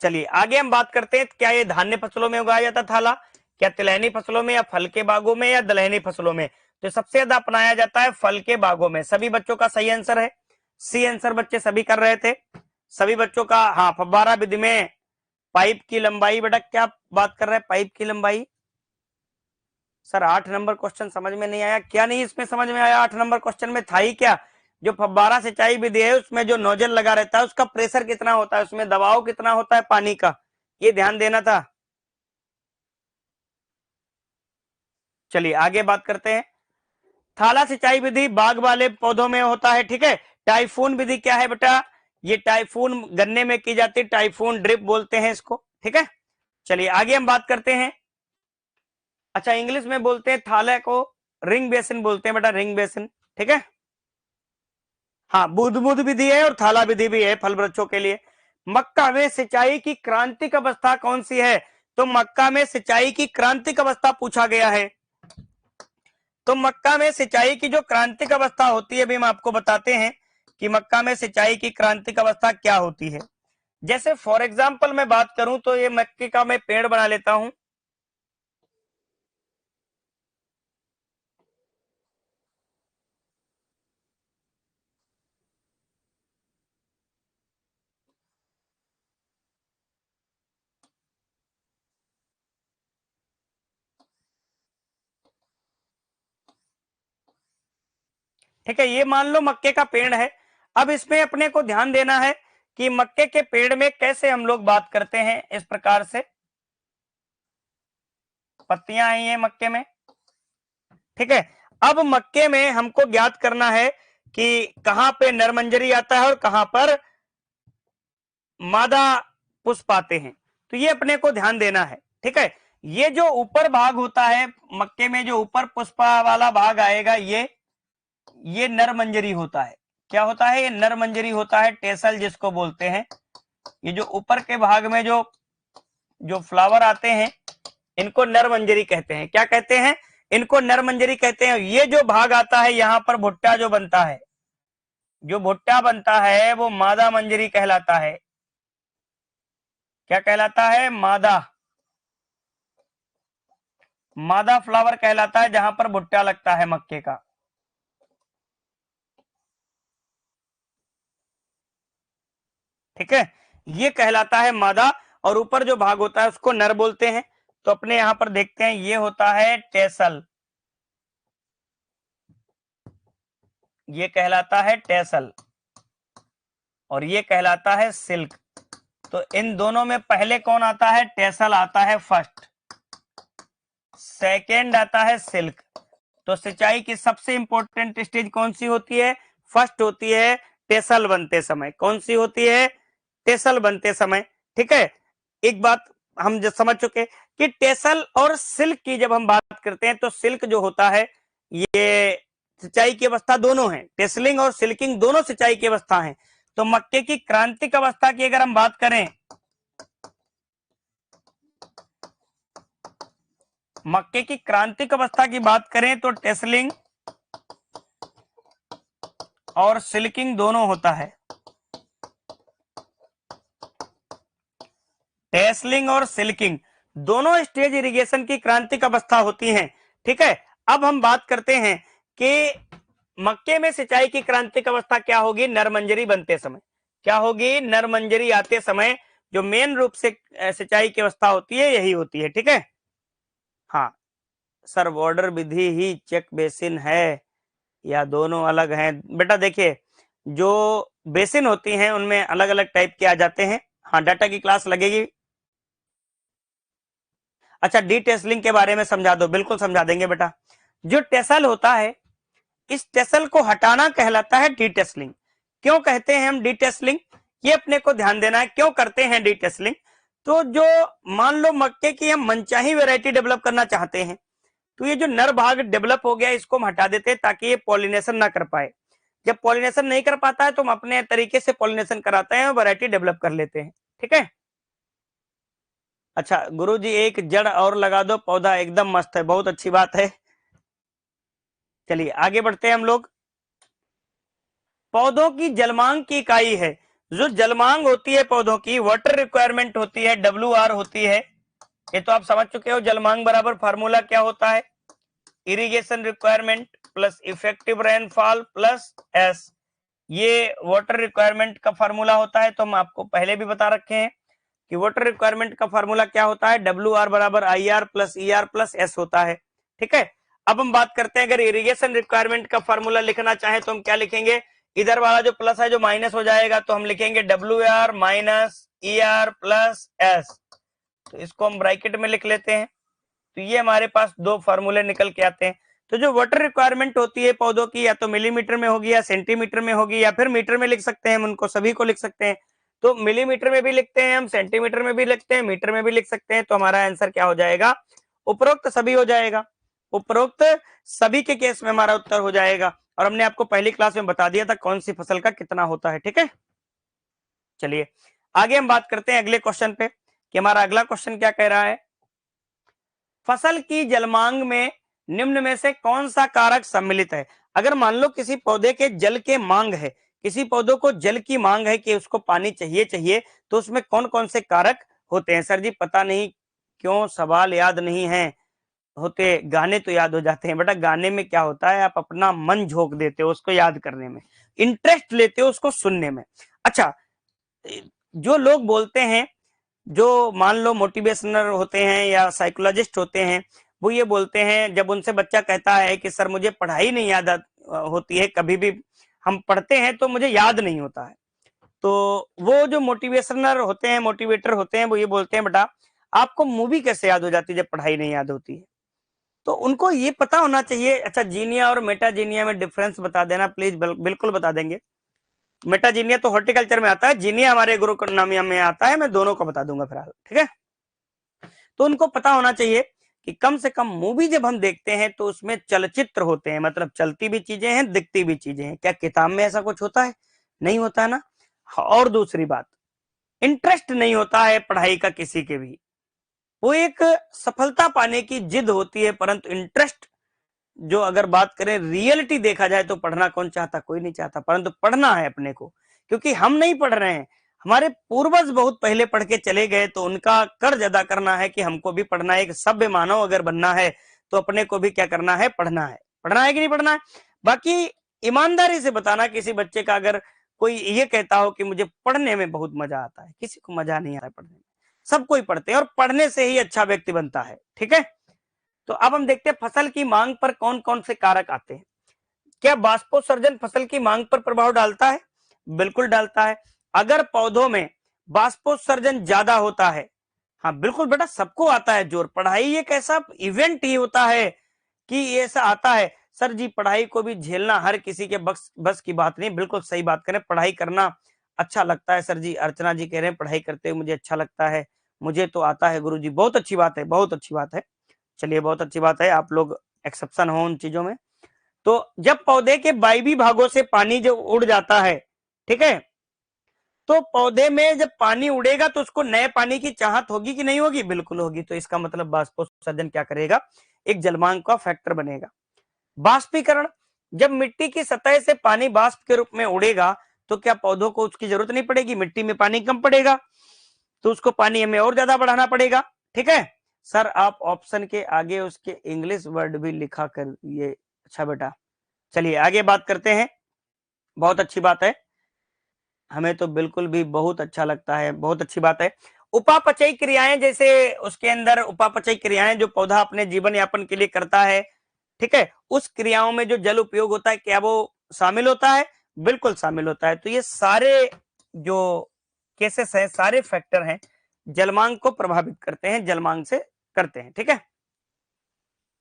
चलिए आगे हम बात करते हैं, क्या ये धान्य फसलों में उगाया जाता थाला, क्या तिलहनी फसलों में, या फल के बागों में, या दलहनी फसलों में? तो सबसे ज्यादा अपनाया जाता है फल के बागों में। सभी बच्चों का सही आंसर है, सी आंसर बच्चे सभी कर रहे थे, सभी बच्चों का। हाँ, फव्वारा विधि में पाइप की लंबाई, बेटा क्या बात कर रहे हैं, पाइप की लंबाई? सर 8 नंबर क्वेश्चन समझ में नहीं आया क्या? नहीं इसमें समझ में आया, 8 नंबर क्वेश्चन में था ही क्या? जो फव्वारा सिंचाई विधि है उसमें जो नोजल लगा रहता है उसका प्रेशर कितना होता है, उसमें दबाव कितना होता है पानी का, ये ध्यान देना था। चलिए आगे बात करते हैं। थाला सिंचाई विधि बाग वाले पौधों में होता है, ठीक है। टाइफून विधि क्या है बेटा? ये टाइफून गन्ने में की जाती है, टाइफून ड्रिप बोलते हैं इसको, ठीक है। चलिए आगे हम बात करते हैं। अच्छा, इंग्लिश में बोलते हैं थाले को रिंग बेसिन बोलते हैं बेटा, रिंग बेसिन, ठीक है। हाँ, बुध बुध विधि है और थाला विधि भी है फल वृक्षों के लिए। मक्का में सिंचाई की क्रांतिक अवस्था कौन सी है? तो मक्का में सिंचाई की क्रांतिक अवस्था पूछा गया है। तो मक्का में सिंचाई की जो क्रांतिक अवस्था होती है, अभी हम आपको बताते हैं कि मक्का में सिंचाई की क्रांतिक अवस्था क्या होती है। जैसे फॉर एग्जाम्पल मैं बात करूं तो ये मक्के का मैं पेड़ बना लेता हूं, ठीक है। ये मान लो मक्के का पेड़ है। अब इसमें अपने को ध्यान देना है कि मक्के के पेड़ में कैसे हम लोग बात करते हैं, इस प्रकार से पत्तियां आई हैं मक्के में, ठीक है। अब मक्के में हमको ज्ञात करना है कि कहां पे नरमंजरी आता है और कहां पर मादा पुष्प आते हैं, तो ये अपने को ध्यान देना है, ठीक है। ये जो ऊपर भाग होता है मक्के में, जो ऊपर पुष्पा वाला भाग आएगा, ये नरमंजरी होता है। क्या होता है? ये नरमंजरी होता है, टेसल जिसको बोलते हैं। ये जो ऊपर के भाग में जो जो फ्लावर आते हैं इनको नरमंजरी कहते हैं। क्या कहते हैं? इनको नरमंजरी कहते हैं। ये जो भाग आता है यहां पर भुट्टा जो बनता है, जो भुट्टा बनता है वो मादा मंजरी कहलाता है। क्या कहलाता है? मादा, मादा फ्लावर कहलाता है जहां पर भुट्टा लगता है मक्के का, ठीक है। ये कहलाता है मादा, और ऊपर जो भाग होता है उसको नर बोलते हैं। तो अपने यहां पर देखते हैं, ये होता है टेसल, ये कहलाता है टेसल, और ये कहलाता है सिल्क। तो इन दोनों में पहले कौन आता है? टेसल आता है फर्स्ट, सेकेंड आता है सिल्क। तो सिंचाई की सबसे इंपॉर्टेंट स्टेज कौन सी होती है? फर्स्ट होती है टेसल बनते समय। कौन सी होती है? टेसल बनते समय। ठीक है, एक बात हम जो समझ चुके कि टेसल और सिल्क की जब हम बात करते हैं तो सिल्क जो होता है ये सिंचाई की अवस्था दोनों है, टेसलिंग और सिल्किंग दोनों सिंचाई की अवस्था है। तो मक्के की क्रांतिक अवस्था की अगर हम बात करें, मक्के की क्रांतिक अवस्था की बात करें तो टेसलिंग और सिल्किंग दोनों होता है। टेसलिंग और सिल्किंग दोनों स्टेज इरिगेशन की क्रांतिक अवस्था होती हैं। ठीक है, अब हम बात करते हैं कि मक्के में सिंचाई की क्रांतिक अवस्था क्या होगी? नरमंजरी बनते समय। क्या होगी? नरमंजरी आते समय जो मेन रूप से सिंचाई की अवस्था होती है यही होती है। ठीक है, हाँ सर, बॉर्डर विधि ही चेक बेसिन है या दोनों अलग हैं? बेटा देखिए, जो बेसिन होती हैं उनमें अलग अलग टाइप के आ जाते हैं। हाँ, डाटा की क्लास लगेगी। अच्छा, डी टेसलिंग के बारे में समझा दो। बिल्कुल समझा देंगे बेटा। जो टेसल होता है, इस टेसल को हटाना कहलाता है डी टेसलिंग। क्यों कहते हैं हम डी टेसलिंग? ये अपने को ध्यान देना है, क्यों करते हैं डी टेसलिंग। तो जो मान लो मक्के की हम मनचाही वैरायटी डेवलप करना चाहते हैं, तो ये जो नर भाग डेवलप हो गया इसको हम हटा देते हैं ताकि ये पॉलिनेशन ना कर पाए। जब पॉलिनेशन नहीं कर पाता है तो हम अपने तरीके से पॉलिनेशन कराते हैं और वैरायटी डेवलप कर लेते हैं। ठीक है, अच्छा गुरुजी एक जड़ और लगा दो, पौधा एकदम मस्त है, बहुत अच्छी बात है। चलिए आगे बढ़ते हैं हम लोग। पौधों की जलमांग की इकाई है, जो जलमांग होती है पौधों की, वाटर रिक्वायरमेंट होती है, WR होती है। ये तो आप समझ चुके हो, जलमांग बराबर फार्मूला क्या होता है? Irrigation requirement plus effective rainfall plus S. ये वाटर रिक्वायरमेंट का फार्मूला होता है। तो हम आपको पहले भी बता रखे हैं कि वाटर रिक्वायरमेंट का फार्मूला क्या होता है? WR बराबर IR plus ER plus S होता है। ठीक है, अब हम बात करते हैं, अगर इरिगेशन रिक्वायरमेंट का फार्मूला लिखना चाहे तो हम क्या लिखेंगे? इधर वाला जो प्लस है जो माइनस हो जाएगा, तो हम लिखेंगे WR minus ER plus S। तो इसको हम ब्रैकेट में लिख लेते हैं। तो ये हमारे पास दो फार्मूले निकल के आते हैं। तो जो वाटर रिक्वायरमेंट होती है पौधों की, या तो मिलीमीटर में होगी या सेंटीमीटर में होगी या फिर मीटर में लिख सकते हैं, हम उनको सभी को लिख सकते हैं। तो मिलीमीटर में भी लिखते हैं हम, सेंटीमीटर में भी लिखते हैं, मीटर में भी लिख सकते हैं। तो हमारा आंसर क्या हो जाएगा? उपरोक्त सभी हो जाएगा। उपरोक्त सभी के केस में हमारा उत्तर हो जाएगा। और हमने आपको पहली क्लास में बता दिया था कौन सी फसल का कितना होता है। ठीक है, चलिए आगे हम बात करते हैं अगले क्वेश्चन पे कि हमारा अगला क्वेश्चन क्या कह रहा है। फसल की जलमांग में निम्न में से कौन सा कारक सम्मिलित है? अगर मान लो किसी पौधे के जल के मांग है, किसी पौधों को जल की मांग है कि उसको पानी चाहिए चाहिए, तो उसमें कौन कौन से कारक होते हैं? सर जी पता नहीं क्यों, सवाल याद नहीं है होते, गाने तो याद हो जाते हैं। बेटा गाने में क्या होता है, आप अपना मन झोंक देते हो उसको याद करने में, इंटरेस्ट लेते हो उसको सुनने में। अच्छा, जो लोग बोलते हैं, जो मान लो मोटिवेशनल होते हैं या साइकोलॉजिस्ट होते हैं, वो ये बोलते हैं, जब उनसे बच्चा कहता है कि सर मुझे पढ़ाई नहीं याद होती है, कभी भी हम पढ़ते हैं तो मुझे याद नहीं होता है, तो वो जो मोटिवेशनल होते हैं, मोटिवेटर होते हैं, वो ये बोलते हैं बेटा आपको मूवी कैसे याद हो जाती है जब पढ़ाई नहीं याद होती है? तो उनको ये पता होना चाहिए। अच्छा, जीनिया और मेटाजीनिया में डिफरेंस बता देना प्लीज। बिल्कुल बता देंगे। मेटाजीनिया तो हॉर्टिकल्चर में आता है, जीनिया हमारे एग्रोनॉमी में आता है, मैं दोनों को बता दूंगा फिलहाल। ठीक है, तो उनको पता होना चाहिए कि कम से कम मूवी जब हम देखते हैं तो उसमें चलचित्र होते हैं, मतलब चलती भी चीजें हैं, दिखती भी चीजें हैं। क्या किताब में ऐसा कुछ होता है? नहीं होता ना। और दूसरी बात, इंटरेस्ट नहीं होता है पढ़ाई का किसी के भी। वो एक सफलता पाने की जिद होती है, परंतु इंटरेस्ट जो अगर बात करें रियलिटी देखा जाए तो पढ़ना कौन चाहता? कोई नहीं चाहता, परंतु पढ़ना है अपने को, क्योंकि हम नहीं पढ़ रहे हैं, हमारे पूर्वज बहुत पहले पढ़ के चले गए, तो उनका कर्ज अदा करना है कि हमको भी पढ़ना है। एक सभ्य मानव अगर बनना है तो अपने को भी क्या करना है? पढ़ना है। पढ़ना है कि नहीं पढ़ना है? बाकी ईमानदारी से बताना, किसी बच्चे का अगर कोई ये कहता हो कि मुझे पढ़ने में बहुत मजा आता है, किसी को मजा नहीं आता है पढ़ने में। सब कोई पढ़ते हैं और पढ़ने से ही अच्छा व्यक्ति बनता है। ठीक है, तो अब हम देखते हैं फसल की मांग पर कौन कौन से कारक आते हैं। क्या बाष्पोत्सर्जन फसल की मांग पर प्रभाव डालता है? बिल्कुल डालता है। अगर पौधों में बाष्पोत्सर्जन ज्यादा होता है। हाँ बिल्कुल बेटा, सबको आता है जोर। पढ़ाई एक ऐसा इवेंट ही होता है कि ऐसा आता है। सर जी पढ़ाई को भी झेलना हर किसी के बस की बात नहीं। बिल्कुल सही बात करें, पढ़ाई करना अच्छा लगता है। सर जी अर्चना जी कह रहे हैं पढ़ाई करते हुए मुझे अच्छा लगता है, मुझे तो आता है गुरु जी। बहुत अच्छी बात है, बहुत अच्छी बात है। चलिए बहुत अच्छी बात है, आप लोग एक्सेप्शन हो उन चीजों में। तो जब पौधे के वायवी भागों से पानी जो उड़ जाता है, ठीक है, तो पौधे में जब पानी उड़ेगा तो उसको नए पानी की चाहत होगी कि नहीं होगी? बिल्कुल होगी। तो इसका मतलब बाष्पोत्सर्जन क्या करेगा? एक जलमांग का फैक्टर बनेगा। बाष्पीकरण, जब मिट्टी की सतह से पानी बाष्प के रूप में उड़ेगा तो क्या पौधों को उसकी जरूरत नहीं पड़ेगी? मिट्टी में पानी कम पड़ेगा तो उसको पानी हमें और ज्यादा बढ़ाना पड़ेगा। ठीक है सर, आप ऑप्शन के आगे उसके इंग्लिश वर्ड भी लिखा कर ये। अच्छा बेटा, चलिए आगे बात करते हैं। बहुत अच्छी बात है, हमें तो बिल्कुल भी बहुत अच्छा लगता है, बहुत अच्छी बात है। उपापचयी क्रियाएं, जैसे उसके अंदर उपापचयी क्रियाएं जो पौधा अपने जीवन यापन के लिए करता है, ठीक है, उस क्रियाओं में जो जल उपयोग होता है क्या वो शामिल होता है? बिल्कुल शामिल होता है। तो ये सारे जो केसेस हैं, सारे फैक्टर हैं, जलमांग को प्रभावित करते हैं, जलमांग से करते हैं। ठीक है,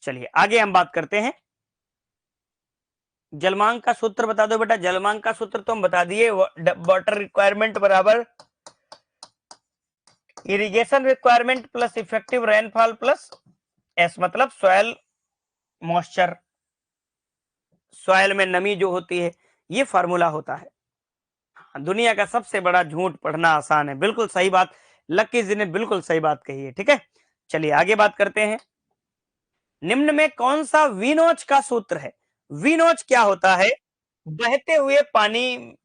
चलिए आगे हम बात करते हैं। जलमांग का सूत्र बता दो बेटा। जलमांग का सूत्र तो हम बता दिए, वाटर रिक्वायरमेंट बराबर irrigation requirement plus effective rainfall plus S, मतलब सॉयल मॉइस्चर, सॉयल में नमी जो होती है, ये फार्मूला होता है। दुनिया का सबसे बड़ा झूठ पढ़ना आसान है, बिल्कुल सही बात, लक्की जी ने बिल्कुल सही बात कही है। ठीक है, चलिए आगे बात करते हैं। निम्न में कौन सा विनोच का सूत्र है? विनोच क्या होता है? बहते हुए पानी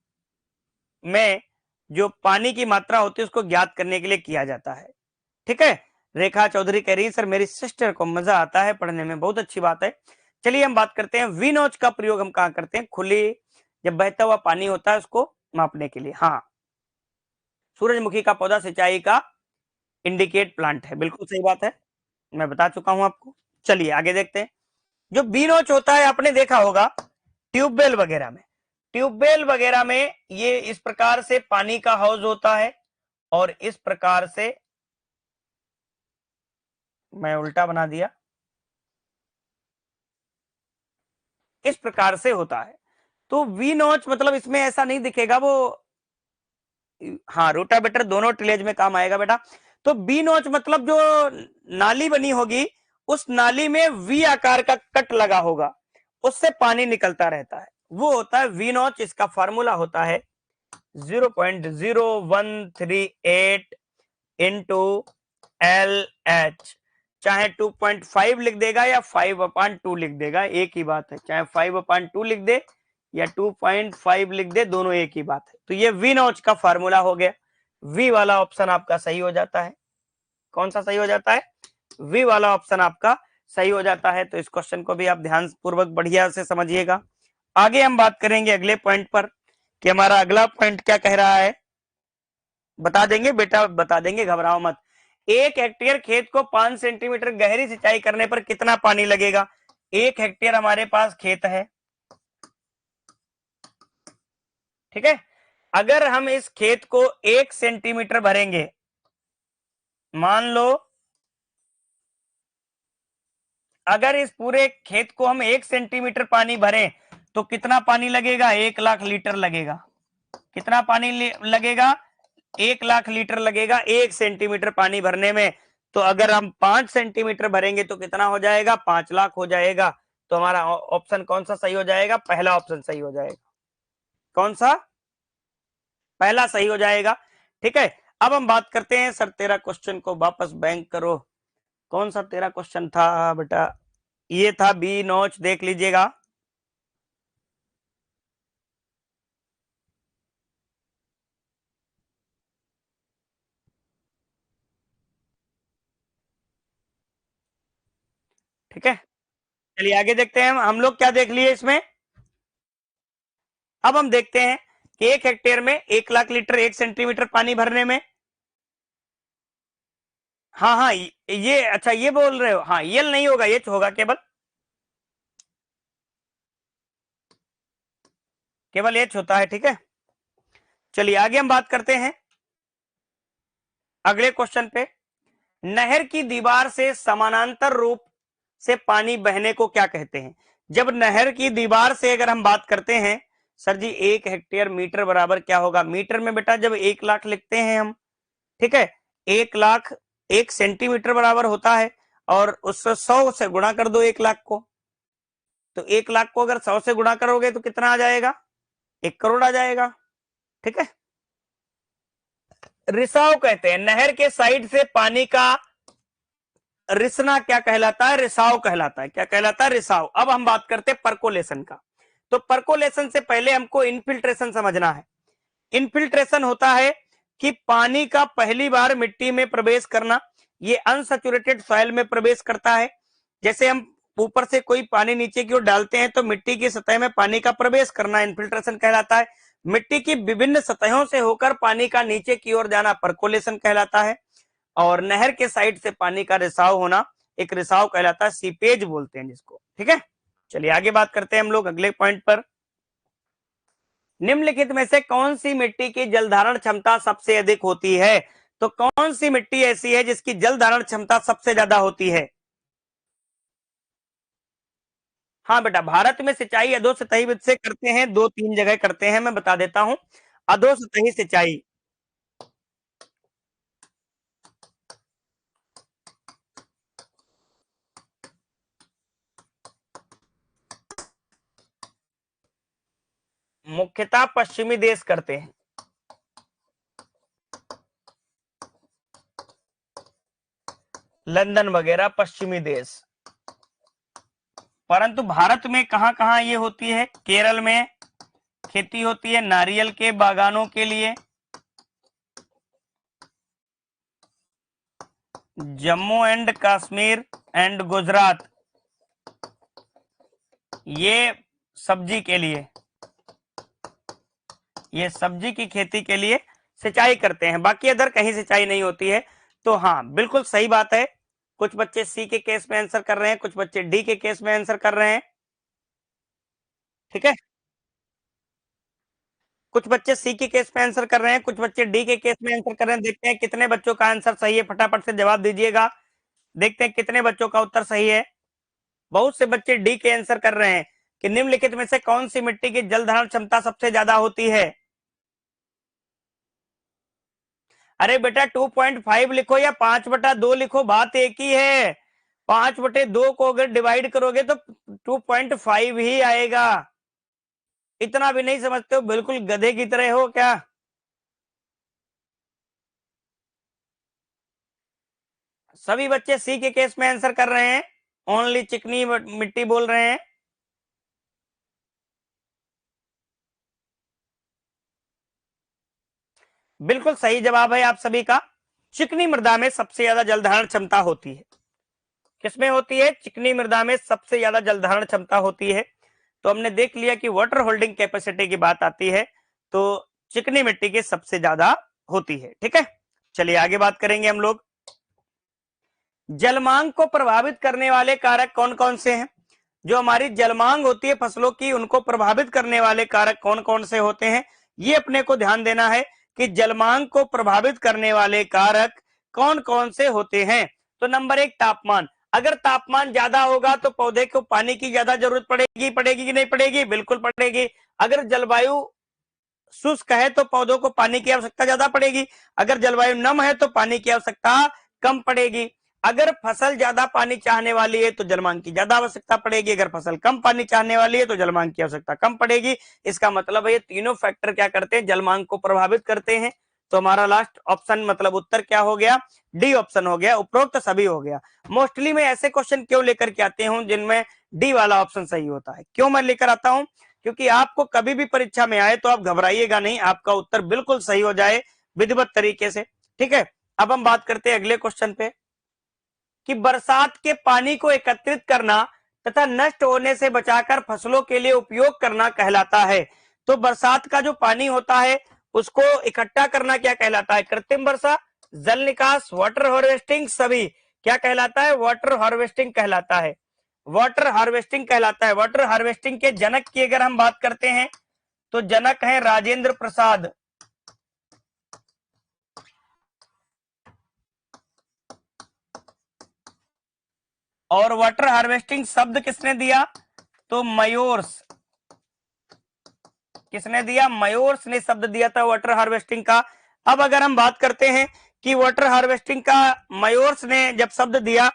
में जो पानी की मात्रा होती है उसको ज्ञात करने के लिए किया जाता है। ठीक है, रेखा चौधरी कह रही है सर मेरी सिस्टर को मजा आता है पढ़ने में, बहुत अच्छी बात है। चलिए हम बात करते हैं विनोच का प्रयोग हम कहां करते हैं? खुली, जब बहता हुआ पानी होता है उसको मापने के लिए। हाँ, सूरजमुखी का पौधा सिंचाई का इंडिकेट प्लांट है, बिल्कुल सही बात है, मैं बता चुका हूं आपको। चलिए आगे देखते हैं। जो बीनोच होता है आपने देखा होगा ट्यूबवेल वगैरह में, ट्यूबवेल वगैरह में ये इस प्रकार से पानी का हाउस होता है और इस प्रकार से, मैं उल्टा बना दिया, इस प्रकार से होता है। तो वी नॉच मतलब इसमें ऐसा नहीं दिखेगा वो, हाँ रोटावेटर दोनों टिलेज में काम आएगा बेटा। तो बी नॉच मतलब जो नाली बनी होगी उस नाली में वी आकार का कट लगा होगा, उससे पानी निकलता रहता है, वो होता है वी नॉच। इसका फार्मूला होता है 0.0138 इंटू एल एच। चाहे 2.5 लिख देगा या 5/2 लिख देगा, एक ही बात है। चाहे 5/2 लिख दे या 2.5 लिख दे, दोनों एक ही बात है। तो ये वी नॉच का फार्मूला हो गया। वी वाला ऑप्शन आपका सही हो जाता है। कौन सा सही हो जाता है? वी वाला ऑप्शन आपका सही हो जाता है। तो इस क्वेश्चन को भी आप ध्यान पूर्वक बढ़िया से समझिएगा। आगे हम बात करेंगे अगले पॉइंट पर कि हमारा अगला पॉइंट क्या कह रहा है। बता देंगे बेटा, बता देंगे, घबराओ मत। 1 हेक्टेयर खेत को 5 सेंटीमीटर गहरी सिंचाई करने पर कितना पानी लगेगा? 1 हेक्टेयर हमारे पास खेत है, ठीक है। अगर हम इस खेत को 1 सेंटीमीटर भरेंगे, मान लो अगर इस पूरे खेत को हम 1 सेंटीमीटर पानी भरें तो कितना पानी लगेगा? 1,00,000 लीटर लगेगा। कितना पानी लगेगा? 1,00,000 लीटर लगेगा 1 सेंटीमीटर पानी भरने में। तो अगर हम 5 सेंटीमीटर भरेंगे तो कितना हो जाएगा? 5,00,000 हो जाएगा। तो हमारा ऑप्शन कौन सा सही हो जाएगा? पहला ऑप्शन सही हो जाएगा। कौन सा? पहला सही हो जाएगा। ठीक है, अब हम बात करते हैं। सर तेरा क्वेश्चन को वापस बैंक करो। कौन सा तेरा क्वेश्चन था बेटा? ये था बी नॉच, देख लीजिएगा। ठीक है, चलिए आगे देखते हैं। हम लोग क्या देख लिए इसमें? अब हम देखते हैं कि 1 हेक्टेयर में 1,00,000 लीटर 1 सेंटीमीटर पानी भरने में, हाँ हाँ ये अच्छा ये बोल रहे हो, हाँ यल नहीं होगा, ये होगा केवल, केवल एच होता है। ठीक है, चलिए आगे हम बात करते हैं। अगले क्वेश्चन पे, नहर की दीवार से समानांतर रूप से पानी बहने को क्या कहते हैं? जब नहर की दीवार से अगर हम बात करते हैं, सर जी 1 हेक्टेयर मीटर बराबर क्या होगा? मीटर में बेटा जब 1 लाख लिखते हैं हम, ठीक है, 1 लाख 1 सेंटीमीटर बराबर होता है, और उससे 100 से गुणा कर दो 1 लाख को, तो 1 लाख को अगर 100 से गुणा करोगे तो कितना आ जाएगा? 1 करोड़ आ जाएगा। ठीक है, रिसाव कहते हैं, नहर के साइड से पानी का रिसना क्या कहलाता है? रिसाव कहलाता है। क्या कहलाता है? रिसाव। अब हम बात करते हैं परकोलेशन का। तो परकोलेशन से पहले हमको इनफिल्ट्रेशन समझना है। इनफिल्ट्रेशन होता है कि पानी का पहली बार मिट्टी में प्रवेश करना, ये अनसैचुरेटेड सॉइल में प्रवेश करता है। जैसे हम ऊपर से कोई पानी नीचे की ओर डालते हैं तो मिट्टी की सतह में पानी का प्रवेश करना इनफिल्ट्रेशन कहलाता है। मिट्टी की विभिन्न सतहों से होकर पानी का नीचे की ओर जाना परकोलेशन कहलाता है। और नहर के साइड से पानी का रिसाव होना एक रिसाव कहलाता है, सीपेज बोलते हैं जिसको। ठीक है, चलिए आगे बात करते हैं हम लोग अगले पॉइंट पर। निम्नलिखित में से कौन सी मिट्टी की जल धारण क्षमता सबसे अधिक होती है? तो कौन सी मिट्टी ऐसी है जिसकी जल धारण क्षमता सबसे ज्यादा होती है? हाँ बेटा, भारत में सिंचाई अधोसतही विधि से करते हैं, 2-3 जगह करते हैं, मैं बता देता हूं। अधोसतही सिंचाई, मुख्यतः पश्चिमी देश करते हैं, लंदन वगैरह पश्चिमी देश। परंतु भारत में कहां कहां ये होती है? केरल में खेती होती है नारियल के बागानों के लिए, जम्मू एंड कश्मीर एंड गुजरात ये सब्जी के लिए, ये सब्जी की खेती के लिए सिंचाई करते हैं, बाकी अदर कहीं सिंचाई नहीं होती है। तो हाँ, बिल्कुल सही बात है। कुछ बच्चे सी के केस में आंसर कर रहे हैं, कुछ बच्चे डी के केस में आंसर कर रहे हैं। ठीक है, कुछ बच्चे सी के केस में आंसर कर रहे हैं, कुछ बच्चे डी के केस में आंसर कर रहे हैं। देखते हैं कितने बच्चों का आंसर सही है, फटाफट से जवाब दीजिएगा। देखते हैं कितने बच्चों का उत्तर सही है। बहुत से बच्चे डी के आंसर कर रहे हैं कि निम्नलिखित में से कौन सी मिट्टी की जल धारण क्षमता सबसे ज्यादा होती है? अरे बेटा 2.5 लिखो या 5/2 लिखो, बात एक ही है। 5/2 को अगर डिवाइड करोगे तो 2.5 ही आएगा। इतना भी नहीं समझते हो? बिल्कुल गधे की तरह हो क्या? सभी बच्चे सी के केस में आंसर कर रहे हैं, ओनली चिकनी मिट्टी बोल रहे हैं। बिल्कुल सही जवाब है आप सभी का। चिकनी मृदा में सबसे ज्यादा जल धारण क्षमता होती है। किसमें होती है? चिकनी मृदा में सबसे ज्यादा जल धारण क्षमता होती है। तो हमने देख लिया कि वाटर होल्डिंग कैपेसिटी की बात आती है तो चिकनी मिट्टी की सबसे ज्यादा होती है। ठीक है, चलिए आगे बात करेंगे हम लोग। जलमांग को प्रभावित करने वाले कारक कौन कौन से हैं? जो हमारी जलमांग होती है फसलों की, उनको प्रभावित करने वाले कारक कौन कौन से होते हैं, ये अपने को ध्यान देना है कि जलमांग को प्रभावित करने वाले कारक कौन कौन से होते हैं। तो नंबर 1 तापमान। अगर तापमान ज्यादा होगा तो पौधे को पानी की ज्यादा जरूरत पड़ेगी, पड़ेगी कि नहीं पड़ेगी? बिल्कुल पड़ेगी। अगर जलवायु शुष्क है तो पौधों को पानी की आवश्यकता ज्यादा पड़ेगी, अगर जलवायु नम है तो पानी की आवश्यकता कम पड़ेगी। अगर फसल ज्यादा पानी चाहने वाली है तो जलमांग की ज्यादा आवश्यकता पड़ेगी, अगर फसल कम पानी चाहने वाली है तो जलमांग की आवश्यकता कम पड़ेगी। इसका मतलब है ये तीनों फैक्टर क्या करते हैं? जलमांग को प्रभावित करते हैं। तो हमारा लास्ट ऑप्शन मतलब उत्तर क्या हो गया? डी ऑप्शन हो गया। उपरोक्त सभी हो गया। मोस्टली मैं ऐसे क्वेश्चन क्यों लेकर के आते हूं जिनमें डी वाला ऑप्शन सही होता है? क्यों मैं लेकर आता हूं? क्योंकि आपको कभी भी परीक्षा में आए तो आप घबराइएगा नहीं, आपका उत्तर बिल्कुल सही हो जाए विधिवत तरीके से। ठीक है, अब हम बात करते हैं अगले क्वेश्चन पे कि बरसात के पानी को एकत्रित करना तथा नष्ट होने से बचाकर फसलों के लिए उपयोग करना कहलाता है। तो बरसात का जो पानी होता है उसको इकट्ठा करना क्या कहलाता है? कृत्रिम वर्षा, जल निकास, वाटर हार्वेस्टिंग, सभी क्या कहलाता है? वाटर हार्वेस्टिंग कहलाता है। वाटर हार्वेस्टिंग कहलाता है। वाटर हार्वेस्टिंग के जनक की अगर हम बात करते हैं तो जनक है राजेंद्र प्रसाद। और वाटर हार्वेस्टिंग शब्द किसने दिया? तो मयोर्स। किसने दिया? मयोर्स ने शब्द दिया था वाटर हार्वेस्टिंग का। अब अगर हम बात करते हैं कि वाटर हार्वेस्टिंग का मयोर्स ने जब शब्द दिया,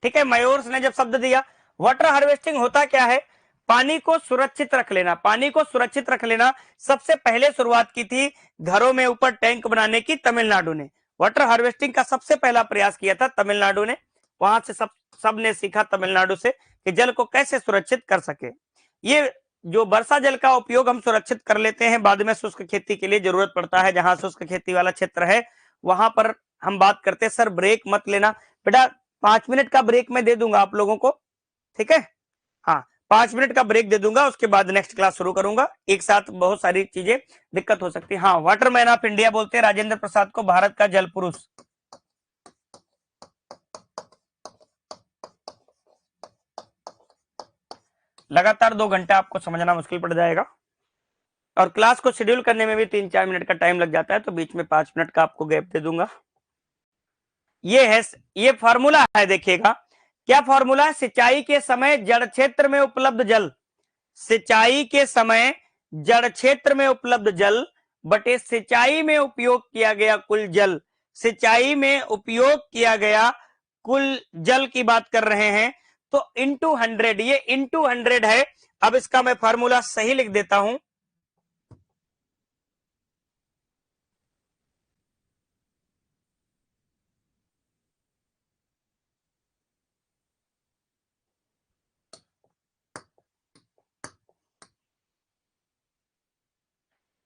ठीक है, मयोर्स ने जब शब्द दिया, वाटर हार्वेस्टिंग होता क्या है? पानी को सुरक्षित रख लेना। पानी को सुरक्षित रख लेना सबसे पहले शुरुआत की थी घरों में ऊपर टैंक बनाने की तमिलनाडु ने। वाटर हार्वेस्टिंग का सबसे पहला प्रयास किया था तमिलनाडु ने। वहां से सब ने सीखा तमिलनाडु से कि जल को कैसे सुरक्षित कर सके। ये जो वर्षा जल का उपयोग हम सुरक्षित कर लेते हैं, बाद में शुष्क खेती के लिए जरूरत पड़ता है। जहां शुष्क खेती वाला क्षेत्र है वहां पर हम बात करते हैं। सर ब्रेक मत लेना बेटा, 5 मिनट का ब्रेक मैं दे दूंगा आप लोगों को, ठीक है? हाँ, 5 मिनट का ब्रेक दे दूंगा, उसके बाद नेक्स्ट क्लास शुरू करूंगा। एक साथ बहुत सारी चीजें दिक्कत हो सकती है। हाँ, वाटरमैन ऑफ इंडिया बोलते हैं राजेंद्र प्रसाद को, भारत का जल पुरुष। लगातार 2 घंटे आपको समझना मुश्किल पड़ जाएगा, और क्लास को शेड्यूल करने में भी 3-4 मिनट का टाइम लग जाता है, तो बीच में 5 मिनट का आपको गैप दे दूंगा। ये है, ये फॉर्मूला है, देखिएगा क्या फॉर्मूला है? सिंचाई के समय जड़ क्षेत्र में उपलब्ध जल, सिंचाई के समय जड़ क्षेत्र में उपलब्ध जल बटे सिंचाई में उपयोग किया गया कुल जल। सिंचाई में उपयोग किया गया कुल जल की बात कर रहे हैं, तो इंटू 100, ये इंटू 100 है। अब इसका मैं फॉर्मूला सही लिख देता हूं।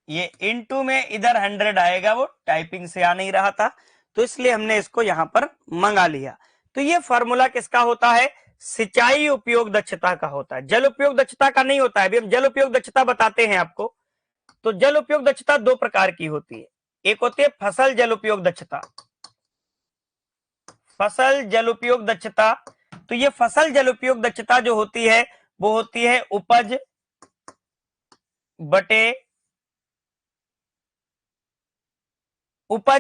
ये इनटू में इधर 100 आएगा, वो टाइपिंग से आ नहीं रहा था, तो इसलिए हमने इसको यहां पर मंगा लिया। तो ये फॉर्मूला किसका होता है? सिंचाई उपयोग दक्षता का होता है, जल उपयोग दक्षता का नहीं होता है। अभी हम जल उपयोग दक्षता बताते हैं आपको। तो जल उपयोग दक्षता 2 प्रकार की होती है। एक होती है फसल जल उपयोग दक्षता, फसल जल उपयोग दक्षता। तो ये फसल जल उपयोग दक्षता जो होती है वो होती है उपज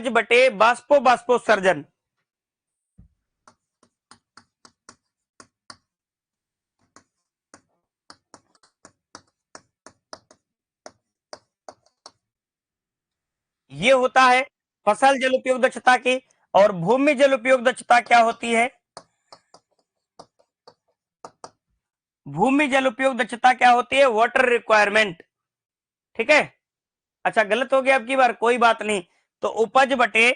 बटे बाष्पोत्सर्जन। ये होता है फसल जल उपयोग दक्षता की। और भूमि जल उपयोग दक्षता क्या होती है? भूमि जल उपयोग दक्षता क्या होती है? वाटर रिक्वायरमेंट, ठीक है? अच्छा, गलत हो गया अब की बार, कोई बात नहीं। तो उपज बटे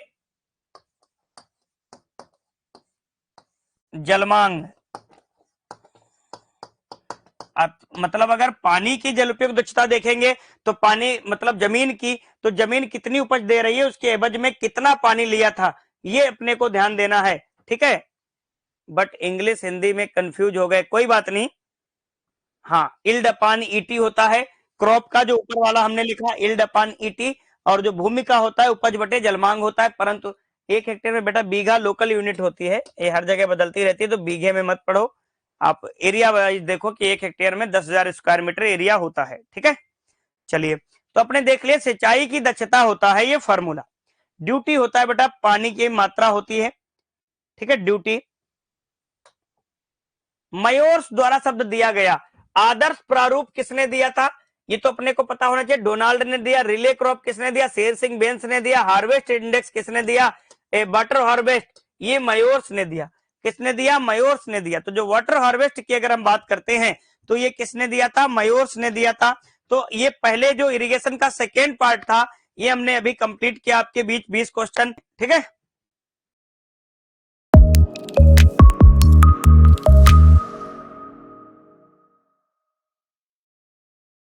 जलमांग। मतलब अगर पानी की जल उपयोग दक्षता देखेंगे तो पानी मतलब जमीन की, तो जमीन कितनी उपज दे रही है, उसके एवज में कितना पानी लिया था, ये अपने को ध्यान देना है, ठीक है? बट इंग्लिश हिंदी में कंफ्यूज हो गए, कोई बात नहीं। हाँ, इल्ड अपान ईटी होता है। क्रॉप का जो ऊपर वाला हमने लिखा इल्ड अपान ईटी, और जो भूमि का होता है उपज बटे जलमांग होता है। परंतु 1 हेक्टेयर में बेटा बीघा लोकल यूनिट होती है, ये हर जगह बदलती रहती है, तो बीघे में मत पढ़ो आप, एरिया वाइज देखो कि 1 हेक्टेयर में 10,000 स्क्वायर मीटर एरिया होता है, ठीक है? चलिए, तो अपने देख लिए सिंचाई की दक्षता होता है ये फॉर्मूला। ड्यूटी होता है बेटा पानी की मात्रा होती है, ठीक है? ड्यूटी। मयोर्स द्वारा शब्द दिया गया, आदर्श प्रारूप किसने दिया था? ये तो अपने को पता होना चाहिए। डोनाल्ड ने दिया। रिले क्रॉप किसने दिया? शेर सिंह बेंस ने दिया। हार्वेस्ट इंडेक्स किसने दिया? वाटर हार्वेस्ट, ये मयोर्स ने दिया। किसने दिया? मयोर्स ने दिया। तो जो वाटर हार्वेस्ट की अगर हम बात करते हैं तो ये किसने दिया था? मयोर्स ने दिया था। तो ये पहले जो इरिगेशन का सेकेंड पार्ट था ये हमने अभी कंप्लीट किया, आपके बीच 20 क्वेश्चन, ठीक है?